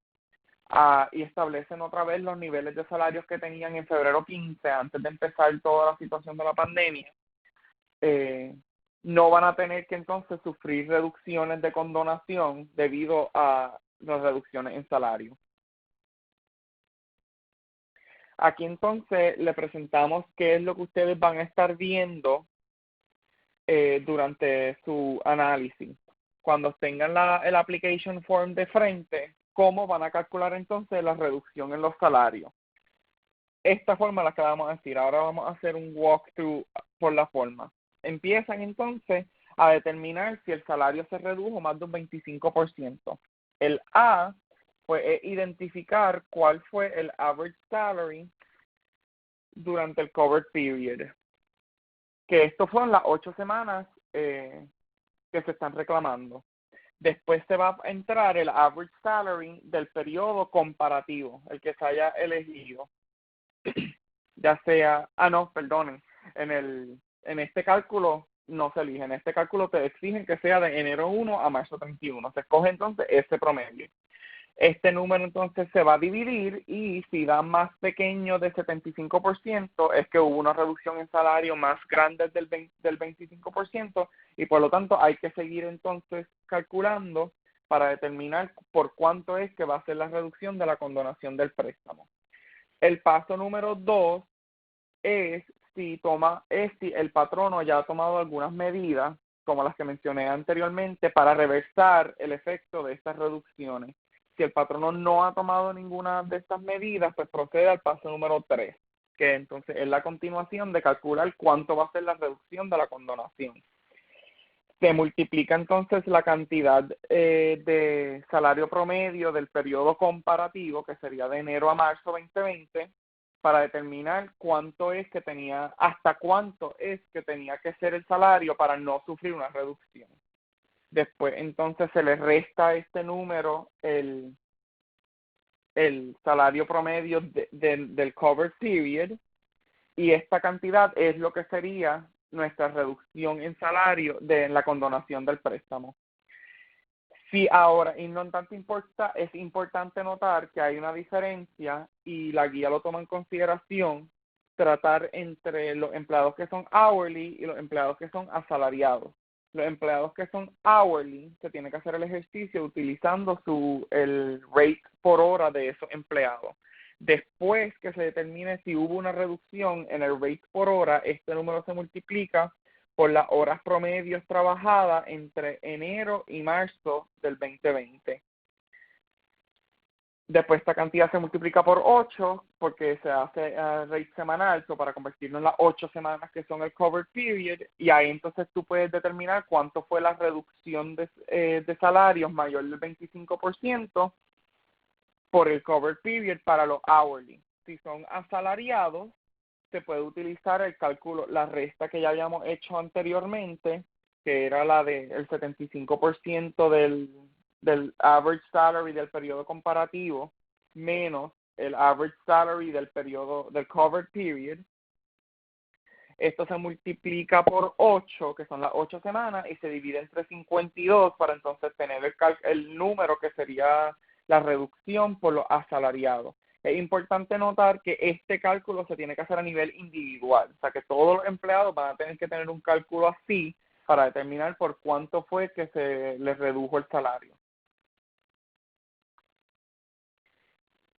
[SPEAKER 3] y establecen otra vez los niveles de salarios que tenían en febrero 15, antes de empezar toda la situación de la pandemia, no van a tener que entonces sufrir reducciones de condonación debido a las reducciones en salario. Aquí entonces le presentamos qué es lo que ustedes van a estar viendo durante su análisis. Cuando tengan el application form de frente, cómo van a calcular entonces la reducción en los salarios. Esta forma la que vamos a decir. Ahora vamos a hacer un walkthrough por la forma. Empiezan entonces a determinar si el salario se redujo más de un 25%. El A pues es identificar cuál fue el average salary durante el covered period. Que esto fueron las 8 semanas que se están reclamando. Después se va a entrar el average salary del periodo comparativo, el que se haya elegido. Ya sea, perdonen, en este cálculo no se elige, en este cálculo te exigen que sea de enero 1 a marzo 31. Se escoge entonces ese promedio. Este número entonces se va a dividir y si da más pequeño de 75% es que hubo una reducción en salario más grande del 25% y por lo tanto hay que seguir entonces calculando para determinar por cuánto es que va a ser la reducción de la condonación del préstamo. El paso número 2 es si el patrono ya ha tomado algunas medidas, como las que mencioné anteriormente, para reversar el efecto de estas reducciones. Si el patrono no ha tomado ninguna de estas medidas, pues procede al paso número 3, que entonces es la continuación de calcular cuánto va a ser la reducción de la condonación. Se multiplica entonces la cantidad de salario promedio del periodo comparativo, que sería de enero a marzo 2020, para determinar hasta cuánto es que tenía que ser el salario para no sufrir una reducción. Después entonces se le resta este número el salario promedio del cover period y esta cantidad es lo que sería nuestra reducción en salario de la condonación del préstamo. Sí, ahora, y no tanto importa, es importante notar que hay una diferencia y la guía lo toma en consideración, tratar entre los empleados que son hourly y los empleados que son asalariados. Los empleados que son hourly se tiene que hacer el ejercicio utilizando el rate por hora de esos empleados. Después que se determine si hubo una reducción en el rate por hora, este número se multiplica por las horas promedios trabajadas entre enero y marzo del 2020. Después esta cantidad se multiplica por 8 porque se hace rate semanal, para convertirlo en las 8 semanas que son el cover period, y ahí entonces tú puedes determinar cuánto fue la reducción de salarios mayor del 25% por el cover period para los hourly. Si son asalariados, se puede utilizar el cálculo, la resta que ya habíamos hecho anteriormente, que era la del 75% del average salary del periodo comparativo, menos el average salary del periodo del covered period. Esto se multiplica por 8, que son las 8 semanas, y se divide entre 52 para entonces tener el número que sería la reducción por los asalariados. Es importante notar que este cálculo se tiene que hacer a nivel individual, o sea que todos los empleados van a tener que tener un cálculo así para determinar por cuánto fue que se les redujo el salario.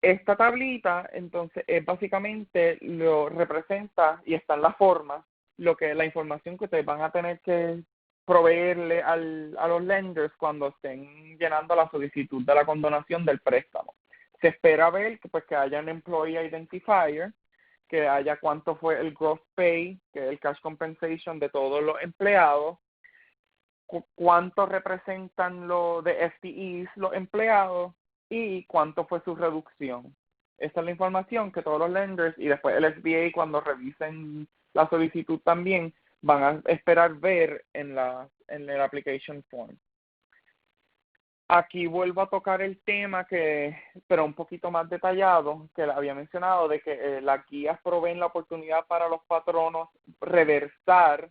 [SPEAKER 3] Esta tablita, entonces, es básicamente lo representa y está en la forma, lo que es la información que ustedes van a tener que proveerle a los lenders cuando estén llenando la solicitud de la condonación del préstamo. Se espera ver que, pues, que haya un employee identifier, que haya cuánto fue el gross pay, que es el cash compensation de todos los empleados, cuánto representan lo de FTEs los empleados y cuánto fue su reducción. Esta es la información que todos los lenders y después el SBA cuando revisen la solicitud también van a esperar ver en el application form. Aquí vuelvo a tocar el tema pero un poquito más detallado, que había mencionado, de que las guías proveen la oportunidad para los patronos reversar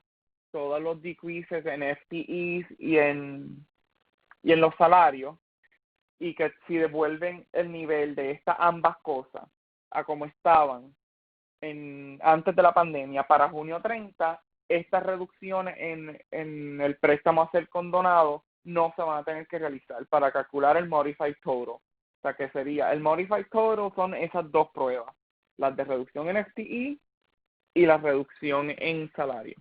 [SPEAKER 3] todos los decreases en FTEs y en los salarios, y que si devuelven el nivel de ambas cosas a como estaban antes de la pandemia para junio 30, estas reducciones en el préstamo a ser condonado no se van a tener que realizar para calcular el Modified Total. O sea, que sería el Modified Total son esas dos pruebas, las de reducción en FTE y la reducción en salario.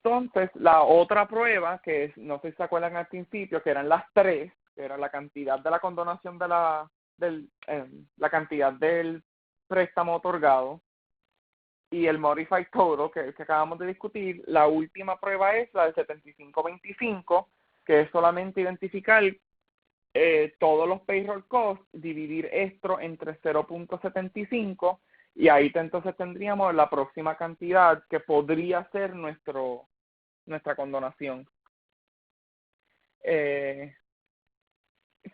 [SPEAKER 3] Entonces, la otra prueba, que no sé si se acuerdan al principio, que eran las tres, que era la cantidad de la condonación de la cantidad del préstamo otorgado y el Modified Total, que es el que acabamos de discutir. La última prueba es la del 75-25, que es solamente identificar todos los payroll costs, dividir esto entre 0.75 y ahí entonces tendríamos la próxima cantidad que podría ser nuestra condonación.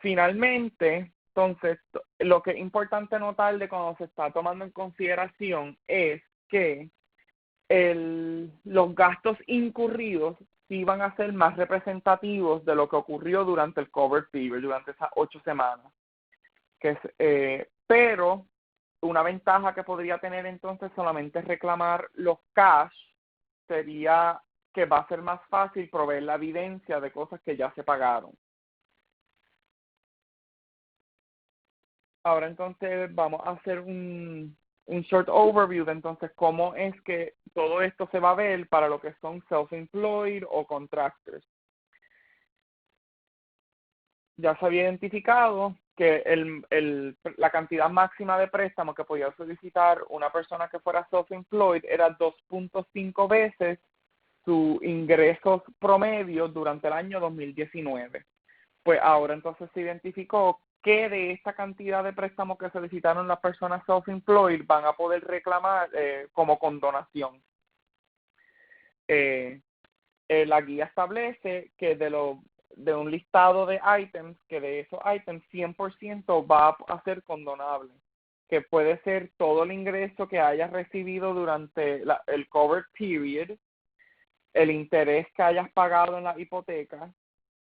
[SPEAKER 3] Finalmente, entonces, lo que es importante notar de cuando se está tomando en consideración es que los gastos incurridos sí van a ser más representativos de lo que ocurrió durante el cover period, durante esas 8 semanas. Pero una ventaja que podría tener entonces solamente reclamar los cash sería que va a ser más fácil proveer la evidencia de cosas que ya se pagaron. Ahora entonces vamos a hacer un short overview de entonces cómo es que todo esto se va a ver para lo que son self-employed o contractors. Ya se había identificado que la cantidad máxima de préstamo que podía solicitar una persona que fuera self-employed era 2.5 veces sus ingresos promedios durante el año 2019. Pues ahora entonces se identificó que de esta cantidad de préstamos que solicitaron las personas self-employed van a poder reclamar como condonación. La guía establece que de un listado de items, que de esos items 100% va a ser condonable, que puede ser todo el ingreso que hayas recibido durante el cover period, el interés que hayas pagado en la hipoteca,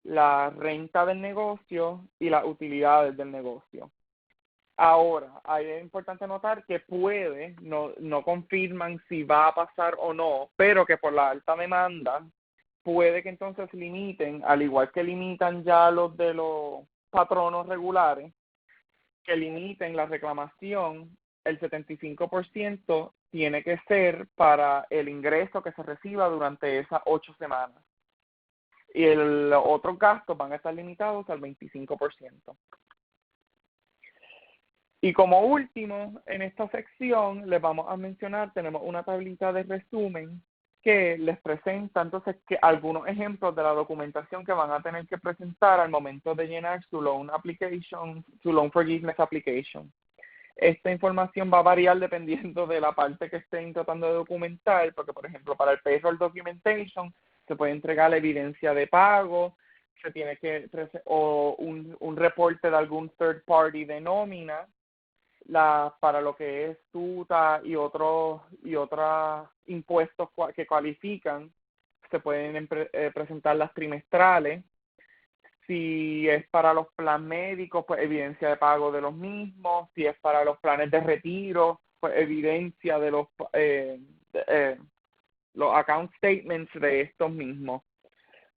[SPEAKER 3] la renta del negocio y las utilidades del negocio. Ahora, ahí es importante notar que no confirman si va a pasar o no, pero que por la alta demanda puede que entonces limiten, al igual que limitan ya los de los patronos regulares, que limiten la reclamación, el 75% tiene que ser para el ingreso que se reciba durante esas 8 semanas. Y los otros gastos van a estar limitados al 25%. Y como último, en esta sección les vamos a mencionar, tenemos una tablita de resumen que les presenta entonces algunos ejemplos de la documentación que van a tener que presentar al momento de llenar su loan application, su loan forgiveness application. Esta información va a variar dependiendo de la parte que estén tratando de documentar, porque por ejemplo para el payroll documentation se puede entregar la evidencia de pago, se tiene que o un reporte de algún third party de nómina, para lo que es tuta y otros impuestos que cualifican, se pueden presentar las trimestrales. Si es para los planes médicos, pues evidencia de pago de los mismos. Si es para los planes de retiro, pues evidencia de los account statements de estos mismos.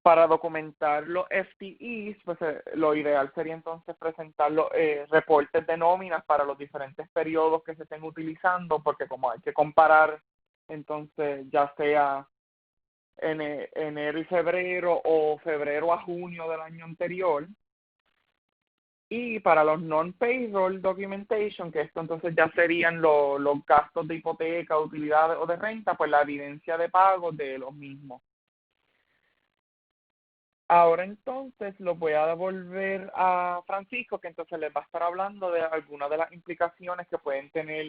[SPEAKER 3] Para documentar los FTEs, pues lo ideal sería entonces presentar los reportes de nóminas para los diferentes periodos que se estén utilizando, porque como hay que comparar, entonces ya sea en enero y febrero o febrero a junio del año anterior. Y para los non-payroll documentation, que esto entonces ya serían los gastos de hipoteca, utilidades o de renta, pues la evidencia de pago de los mismos. Ahora entonces lo voy a devolver a Francisco, que entonces les va a estar hablando de algunas de las implicaciones que pueden tener,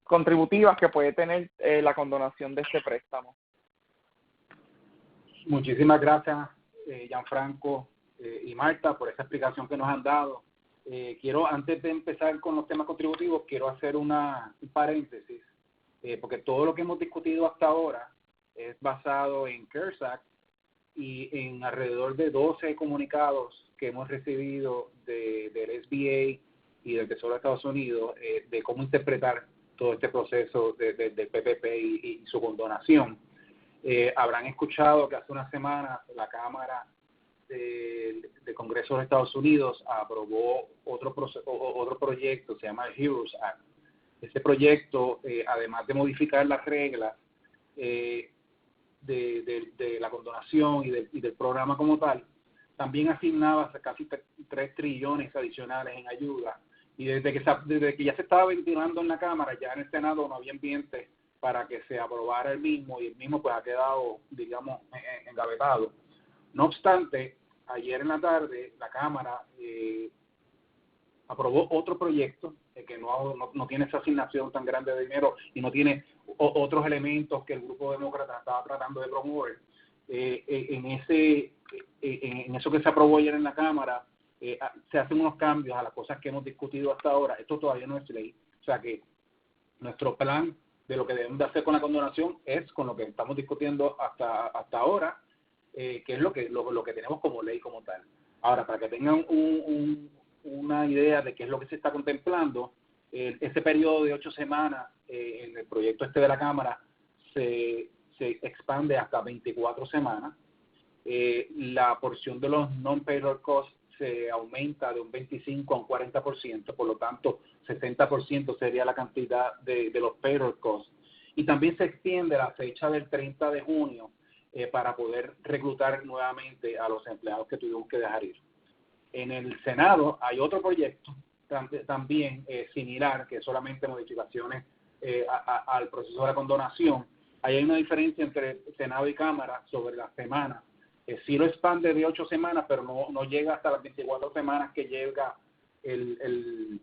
[SPEAKER 3] contributivas que puede tener la condonación de este préstamo.
[SPEAKER 1] Muchísimas gracias, Gianfranco y Marta, por esa explicación que nos han dado. Quiero, antes de empezar con los temas contributivos, quiero hacer un paréntesis, porque todo lo que hemos discutido hasta ahora es basado en CARES Act y en alrededor de 12 comunicados que hemos recibido del SBA y del Tesoro de Estados Unidos de cómo interpretar todo este proceso del PPP y su condonación. Habrán escuchado que hace unas semanas la Cámara de Congreso de Estados Unidos aprobó otro proyecto, se llama el HEROES Act. Este proyecto, además de modificar las reglas de la condonación y del programa como tal, también asignaba casi 3 trillones adicionales en ayuda. Y desde que ya se estaba ventilando en la Cámara, ya en el Senado no había ambiente para que se aprobara el mismo, y el mismo pues ha quedado, digamos, engavetado. No obstante, ayer en la tarde la Cámara aprobó otro proyecto que no tiene esa asignación tan grande de dinero y no tiene otros elementos que el Grupo Demócrata estaba tratando de promover. En eso que se aprobó ayer en la Cámara, se hacen unos cambios a las cosas que hemos discutido hasta ahora. Esto todavía no es ley. O sea que nuestro plan de lo que debemos de hacer con la condonación es con lo que estamos discutiendo hasta ahora, que es lo que tenemos como ley como tal. Ahora, para que tengan una idea de qué es lo que se está contemplando, ese periodo de 8 semanas en el proyecto de la Cámara se expande hasta 24 semanas. La porción de los non-payroll costs se aumenta de un 25 a un 40%, por lo tanto 60% sería la cantidad de los payroll costs. Y también se extiende la fecha del 30 de junio para poder reclutar nuevamente a los empleados que tuvimos que dejar ir. En el Senado hay otro proyecto también similar, que es solamente modificaciones al proceso de la condonación. Ahí hay una diferencia entre Senado y Cámara sobre las semanas. Sí lo expande de 8 semanas, pero no llega hasta las 24 semanas que llega el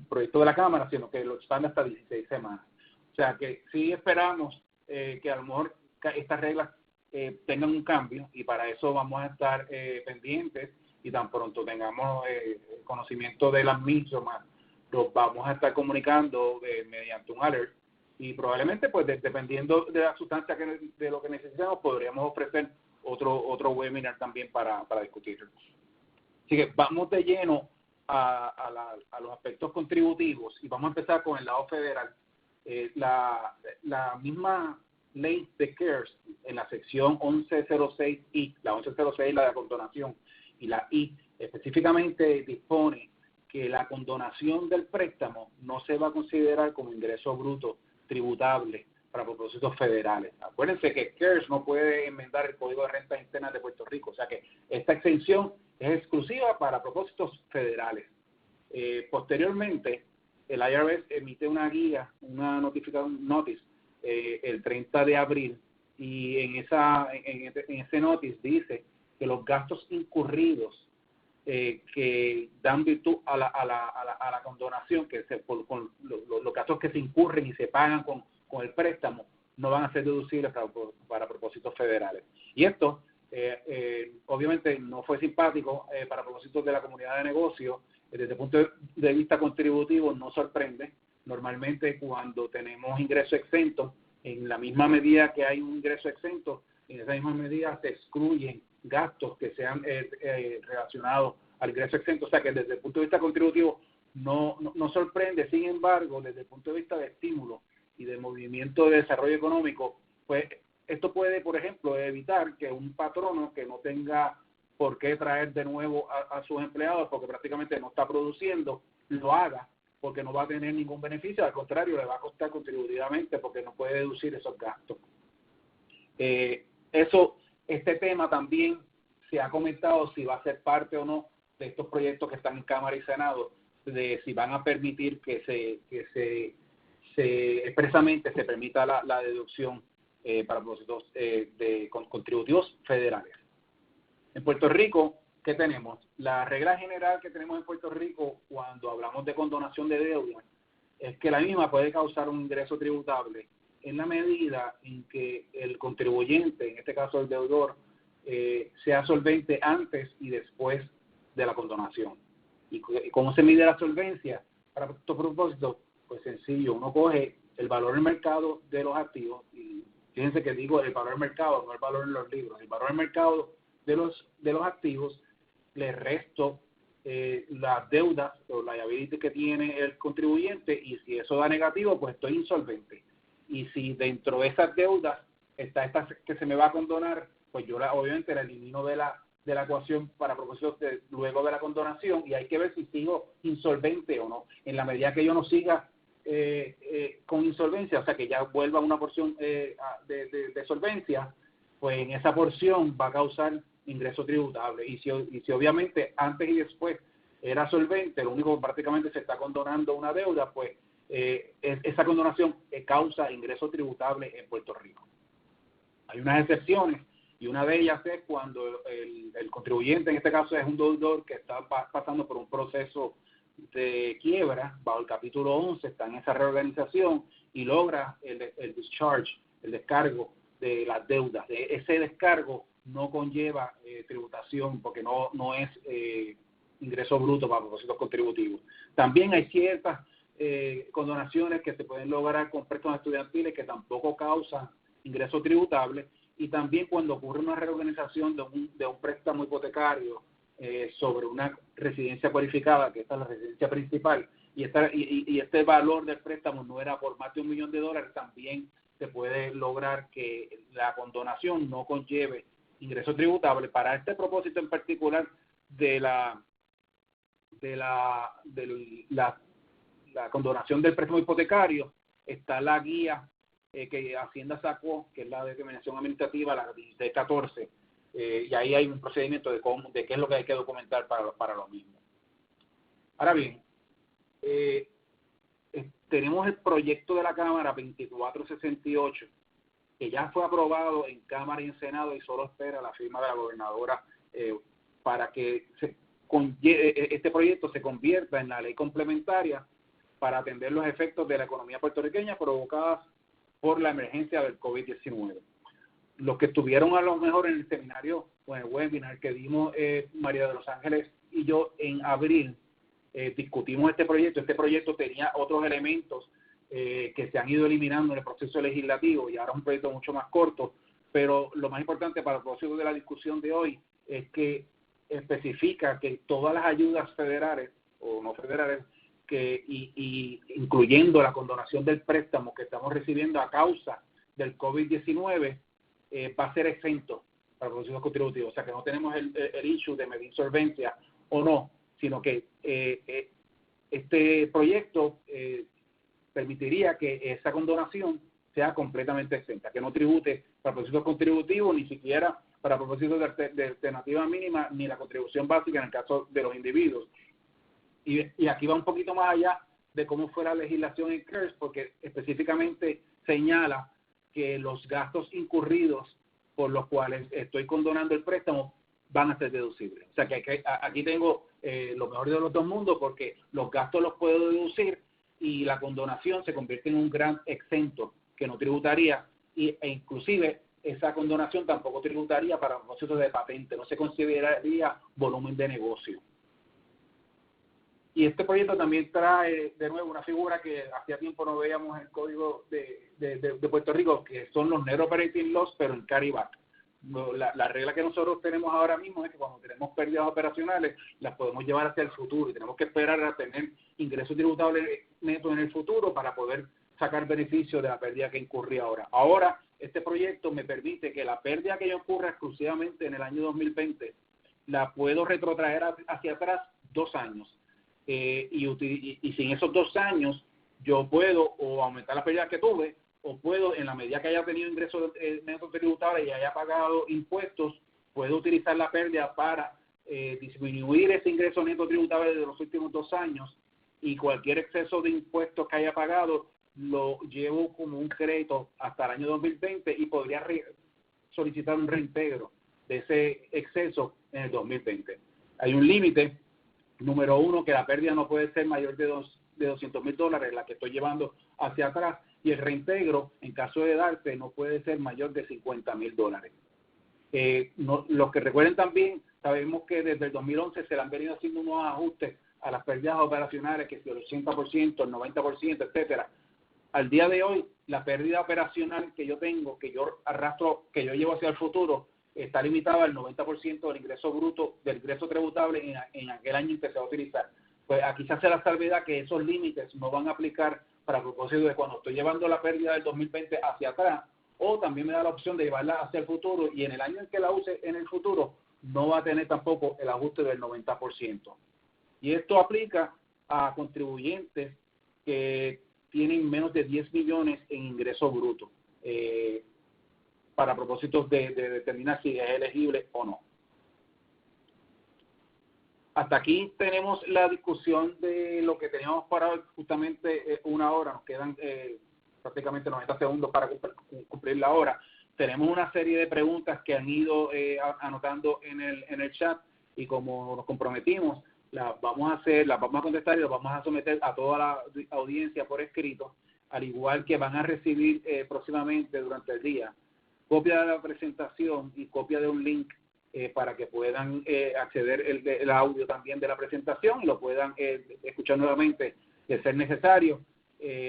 [SPEAKER 1] proyecto de la Cámara, sino que lo expande hasta 16 semanas. O sea que sí esperamos que a lo mejor estas reglas tengan un cambio, y para eso vamos a estar pendientes, y tan pronto tengamos conocimiento de las mismas, los vamos a estar comunicando mediante un alert, y probablemente pues dependiendo de la sustancia de lo que necesitamos, podríamos ofrecer otro webinar también para discutirlo. Así que vamos de lleno a los aspectos contributivos, y vamos a empezar con el lado federal. La misma ley de CARES, en la sección 1106I, la 1106 la de condonación, y la I específicamente dispone que la condonación del préstamo no se va a considerar como ingreso bruto tributable para propósitos federales. Acuérdense que CARES no puede enmendar el Código de Rentas Internas de Puerto Rico, o sea que esta exención es exclusiva para propósitos federales. Posteriormente, el IRS emite una guía, una notificación notice, el 30 de abril, y en ese notice dice que los gastos incurridos que dan virtud a la condonación, que con los gastos que se incurren y se pagan con el préstamo, no van a ser deducibles para propósitos federales. Y esto obviamente no fue simpático para propósitos de la comunidad de negocios,
[SPEAKER 4] Desde el punto de vista contributivo no sorprende. Normalmente cuando tenemos ingresos exentos, en la misma medida que hay un ingreso exento, en esa misma medida se excluyen gastos que sean relacionados al ingreso exento. O sea que desde el punto de vista contributivo no sorprende. Sin embargo, desde el punto de vista de estímulo y de movimiento de desarrollo económico, pues esto puede, por ejemplo, evitar que un patrono que no tenga por qué traer de nuevo a sus empleados porque prácticamente no está produciendo, lo haga porque no va a tener ningún beneficio, al contrario, le va a costar contributivamente porque no puede deducir esos gastos. Este tema también se ha comentado si va a ser parte o no de estos proyectos que están en Cámara y Senado, de si van a permitir que expresamente se permita la deducción para propósitos contributivos federales. En Puerto Rico, ¿qué tenemos? La regla general que tenemos en Puerto Rico cuando hablamos de condonación de deuda es que la misma puede causar un ingreso tributable en la medida en que el contribuyente, en este caso el deudor, sea solvente antes y después de la condonación. ¿Y cómo se mide la solvencia? Para estos propósitos, pues sencillo, uno coge el valor en mercado de los activos, y fíjense que digo el valor en mercado, no el valor en los libros, el valor en mercado de los activos, le resto las deudas o liability que tiene el contribuyente, y si eso da negativo, pues estoy insolvente. Y si dentro de esas deudas está esta que se me va a condonar, pues yo obviamente la elimino de la ecuación para propósitos luego de la condonación, y hay que ver si sigo insolvente o no. En la medida que yo no siga con insolvencia, o sea que ya vuelva una porción de solvencia, pues en esa porción va a causar ingreso tributable. Y si obviamente antes y después era solvente, lo único que prácticamente se está condonando una deuda, pues esa condonación causa ingreso tributable en Puerto Rico. Hay unas excepciones, y una de ellas es cuando el contribuyente, en este caso es un deudor que está pasando por un proceso de quiebra, bajo el capítulo 11, está en esa reorganización y logra el discharge, el descargo de las deudas. Ese descargo no conlleva tributación porque no es ingreso bruto para propósitos contributivos. También hay ciertas condonaciones que se pueden lograr con préstamos estudiantiles que tampoco causan ingreso tributable, y también cuando ocurre una reorganización de un préstamo hipotecario sobre una residencia cualificada, que esta es la residencia principal, y este valor del préstamo no era por más de $1 millón, también se puede lograr que la condonación no conlleve ingreso tributable. Para este propósito en particular de la condonación del préstamo hipotecario, está la guía que Hacienda sacó, que es la determinación administrativa, la 1614, y ahí hay un procedimiento de qué es lo que hay que documentar para lo mismo. Ahora bien, tenemos el proyecto de la Cámara 2468, que ya fue aprobado en Cámara y en Senado, y solo espera la firma de la gobernadora para que este proyecto se convierta en la ley complementaria para atender los efectos de la economía puertorriqueña provocadas por la emergencia del COVID-19. Los que estuvieron a lo mejor en el seminario o en el webinar que dimos María de los Ángeles y yo en abril, discutimos este proyecto. Este proyecto tenía otros elementos que se han ido eliminando en el proceso legislativo, y ahora es un proyecto mucho más corto, pero lo más importante para el proceso de la discusión de hoy es que especifica que todas las ayudas federales o no federales, y incluyendo la condonación del préstamo que estamos recibiendo a causa del COVID-19, va a ser exento para propósitos contributivos. O sea que no tenemos el issue de medir solvencia o no, sino que este proyecto permitiría que esa condonación sea completamente exenta, que no tribute para propósitos contributivos, ni siquiera para propósitos de alternativa mínima, ni la contribución básica en el caso de los individuos. Y aquí va un poquito más allá de cómo fue la legislación en CARES, porque específicamente señala que los gastos incurridos por los cuales estoy condonando el préstamo van a ser deducibles. O sea que aquí tengo lo mejor de los dos mundos, porque los gastos los puedo deducir y la condonación se convierte en un gran exento que no tributaría, e inclusive esa condonación tampoco tributaría para propósitos de patente, no se consideraría volumen de negocio. Y este proyecto también trae de nuevo una figura que hacía tiempo no veíamos en el código de Puerto Rico, que son los Net Operating Loss, pero en carryback. La regla que nosotros tenemos ahora mismo es que cuando tenemos pérdidas operacionales las podemos llevar hacia el futuro y tenemos que esperar a tener ingresos tributables netos en el futuro para poder sacar beneficio de la pérdida que incurría ahora. Ahora, este proyecto me permite que la pérdida que yo ocurra exclusivamente en el año 2020 la puedo retrotraer hacia atrás 2 años. Y si en esos 2 años yo puedo o aumentar las pérdidas que tuve, o puedo, en la medida que haya tenido ingresos netos tributables y haya pagado impuestos, puedo utilizar la pérdida para disminuir ese ingreso neto tributable de los últimos 2 años, y cualquier exceso de impuestos que haya pagado lo llevo como un crédito hasta el año 2020 y podría solicitar un reintegro de ese exceso en el 2020. Hay un límite, número 1, que la pérdida no puede ser mayor de $200,000, la que estoy llevando hacia atrás, y el reintegro, en caso de darte, no puede ser mayor de $50,000. Los que recuerden también, sabemos que desde el 2011 se le han venido haciendo unos ajustes a las pérdidas operacionales, que si el 80%, el 90%, etcétera. Al día de hoy, la pérdida operacional que yo tengo, que yo arrastro, que yo llevo hacia el futuro, está limitada al 90% del ingreso bruto, del ingreso tributable en aquel año en que se va a utilizar. Pues aquí se hace la salvedad que esos límites no van a aplicar para propósito de cuando estoy llevando la pérdida del 2020 hacia atrás, o también me da la opción de llevarla hacia el futuro, y en el año en que la use en el futuro no va a tener tampoco el ajuste del 90%. Y esto aplica a contribuyentes que tienen menos de 10 millones en ingreso bruto, para propósitos de determinar si es elegible o no. Hasta aquí tenemos la discusión de lo que teníamos para justamente 1 hora. Nos quedan prácticamente 90 segundos para cumplir la hora. Tenemos una serie de preguntas que han ido anotando en el chat, y como nos comprometimos, las vamos a contestar y las vamos a someter a toda la audiencia por escrito, al igual que van a recibir próximamente durante el día copia de la presentación y copia de un link para que puedan acceder el audio también de la presentación y lo puedan escuchar nuevamente de ser necesario.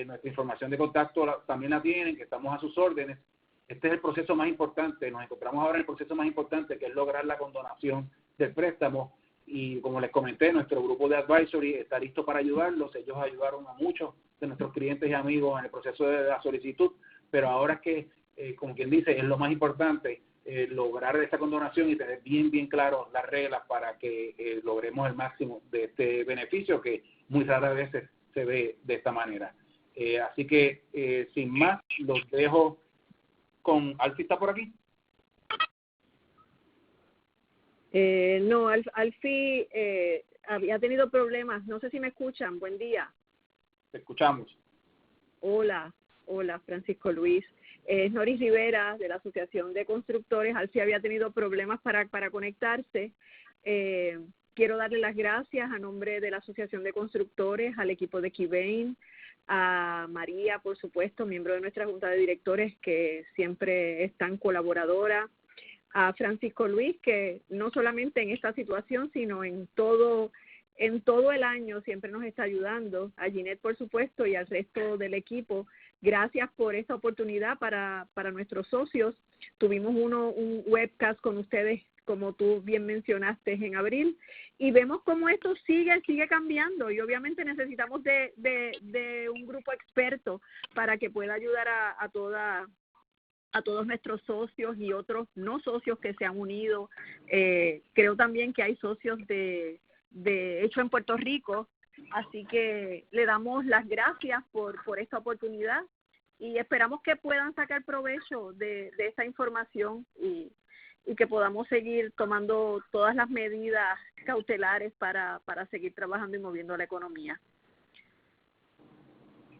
[SPEAKER 4] Nuestra información de contacto también la tienen, que estamos a sus órdenes. Este es el proceso más importante. Nos encontramos ahora en el proceso más importante, que es lograr la condonación del préstamo. Y como les comenté, nuestro grupo de advisory está listo para ayudarlos. Ellos ayudaron a muchos de nuestros clientes y amigos en el proceso de la solicitud, pero ahora es que, como quien dice, es lo más importante, lograr esta condonación y tener bien claro las reglas para que logremos el máximo de este beneficio, que muy raras veces se ve de esta manera. Así que, sin más, los dejo con... ¿Alfie está por aquí?
[SPEAKER 5] No, Alfie había tenido problemas. No sé si me escuchan. Buen día.
[SPEAKER 4] Te escuchamos.
[SPEAKER 5] Hola, Francisco Luis. Es Noris Rivera, de la Asociación de Constructores. Alfie había tenido problemas para conectarse. Quiero darle las gracias a nombre de la Asociación de Constructores, al equipo de KeyBank, a María, por supuesto, miembro de nuestra Junta de Directores, que siempre es tan colaboradora, a Francisco Luis, que no solamente en esta situación, sino en todo el año siempre nos está ayudando, a Ginette, por supuesto, y al resto del equipo. Gracias por esta oportunidad para nuestros socios. Tuvimos un webcast con ustedes, como tú bien mencionaste, en abril, y vemos cómo esto sigue cambiando, y obviamente necesitamos de un grupo experto para que pueda ayudar a todos nuestros socios y otros no socios que se han unido. Creo también que hay socios de Hecho en Puerto Rico, así que le damos las gracias por esta oportunidad y esperamos que puedan sacar provecho de esta información y que podamos seguir tomando todas las medidas cautelares para seguir trabajando y moviendo la economía.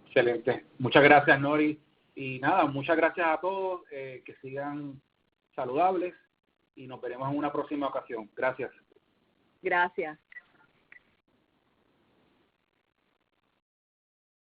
[SPEAKER 4] Excelente. Muchas gracias, Nori. Y nada, muchas gracias a todos, que sigan saludables y nos veremos en una próxima ocasión. Gracias.
[SPEAKER 5] Gracias.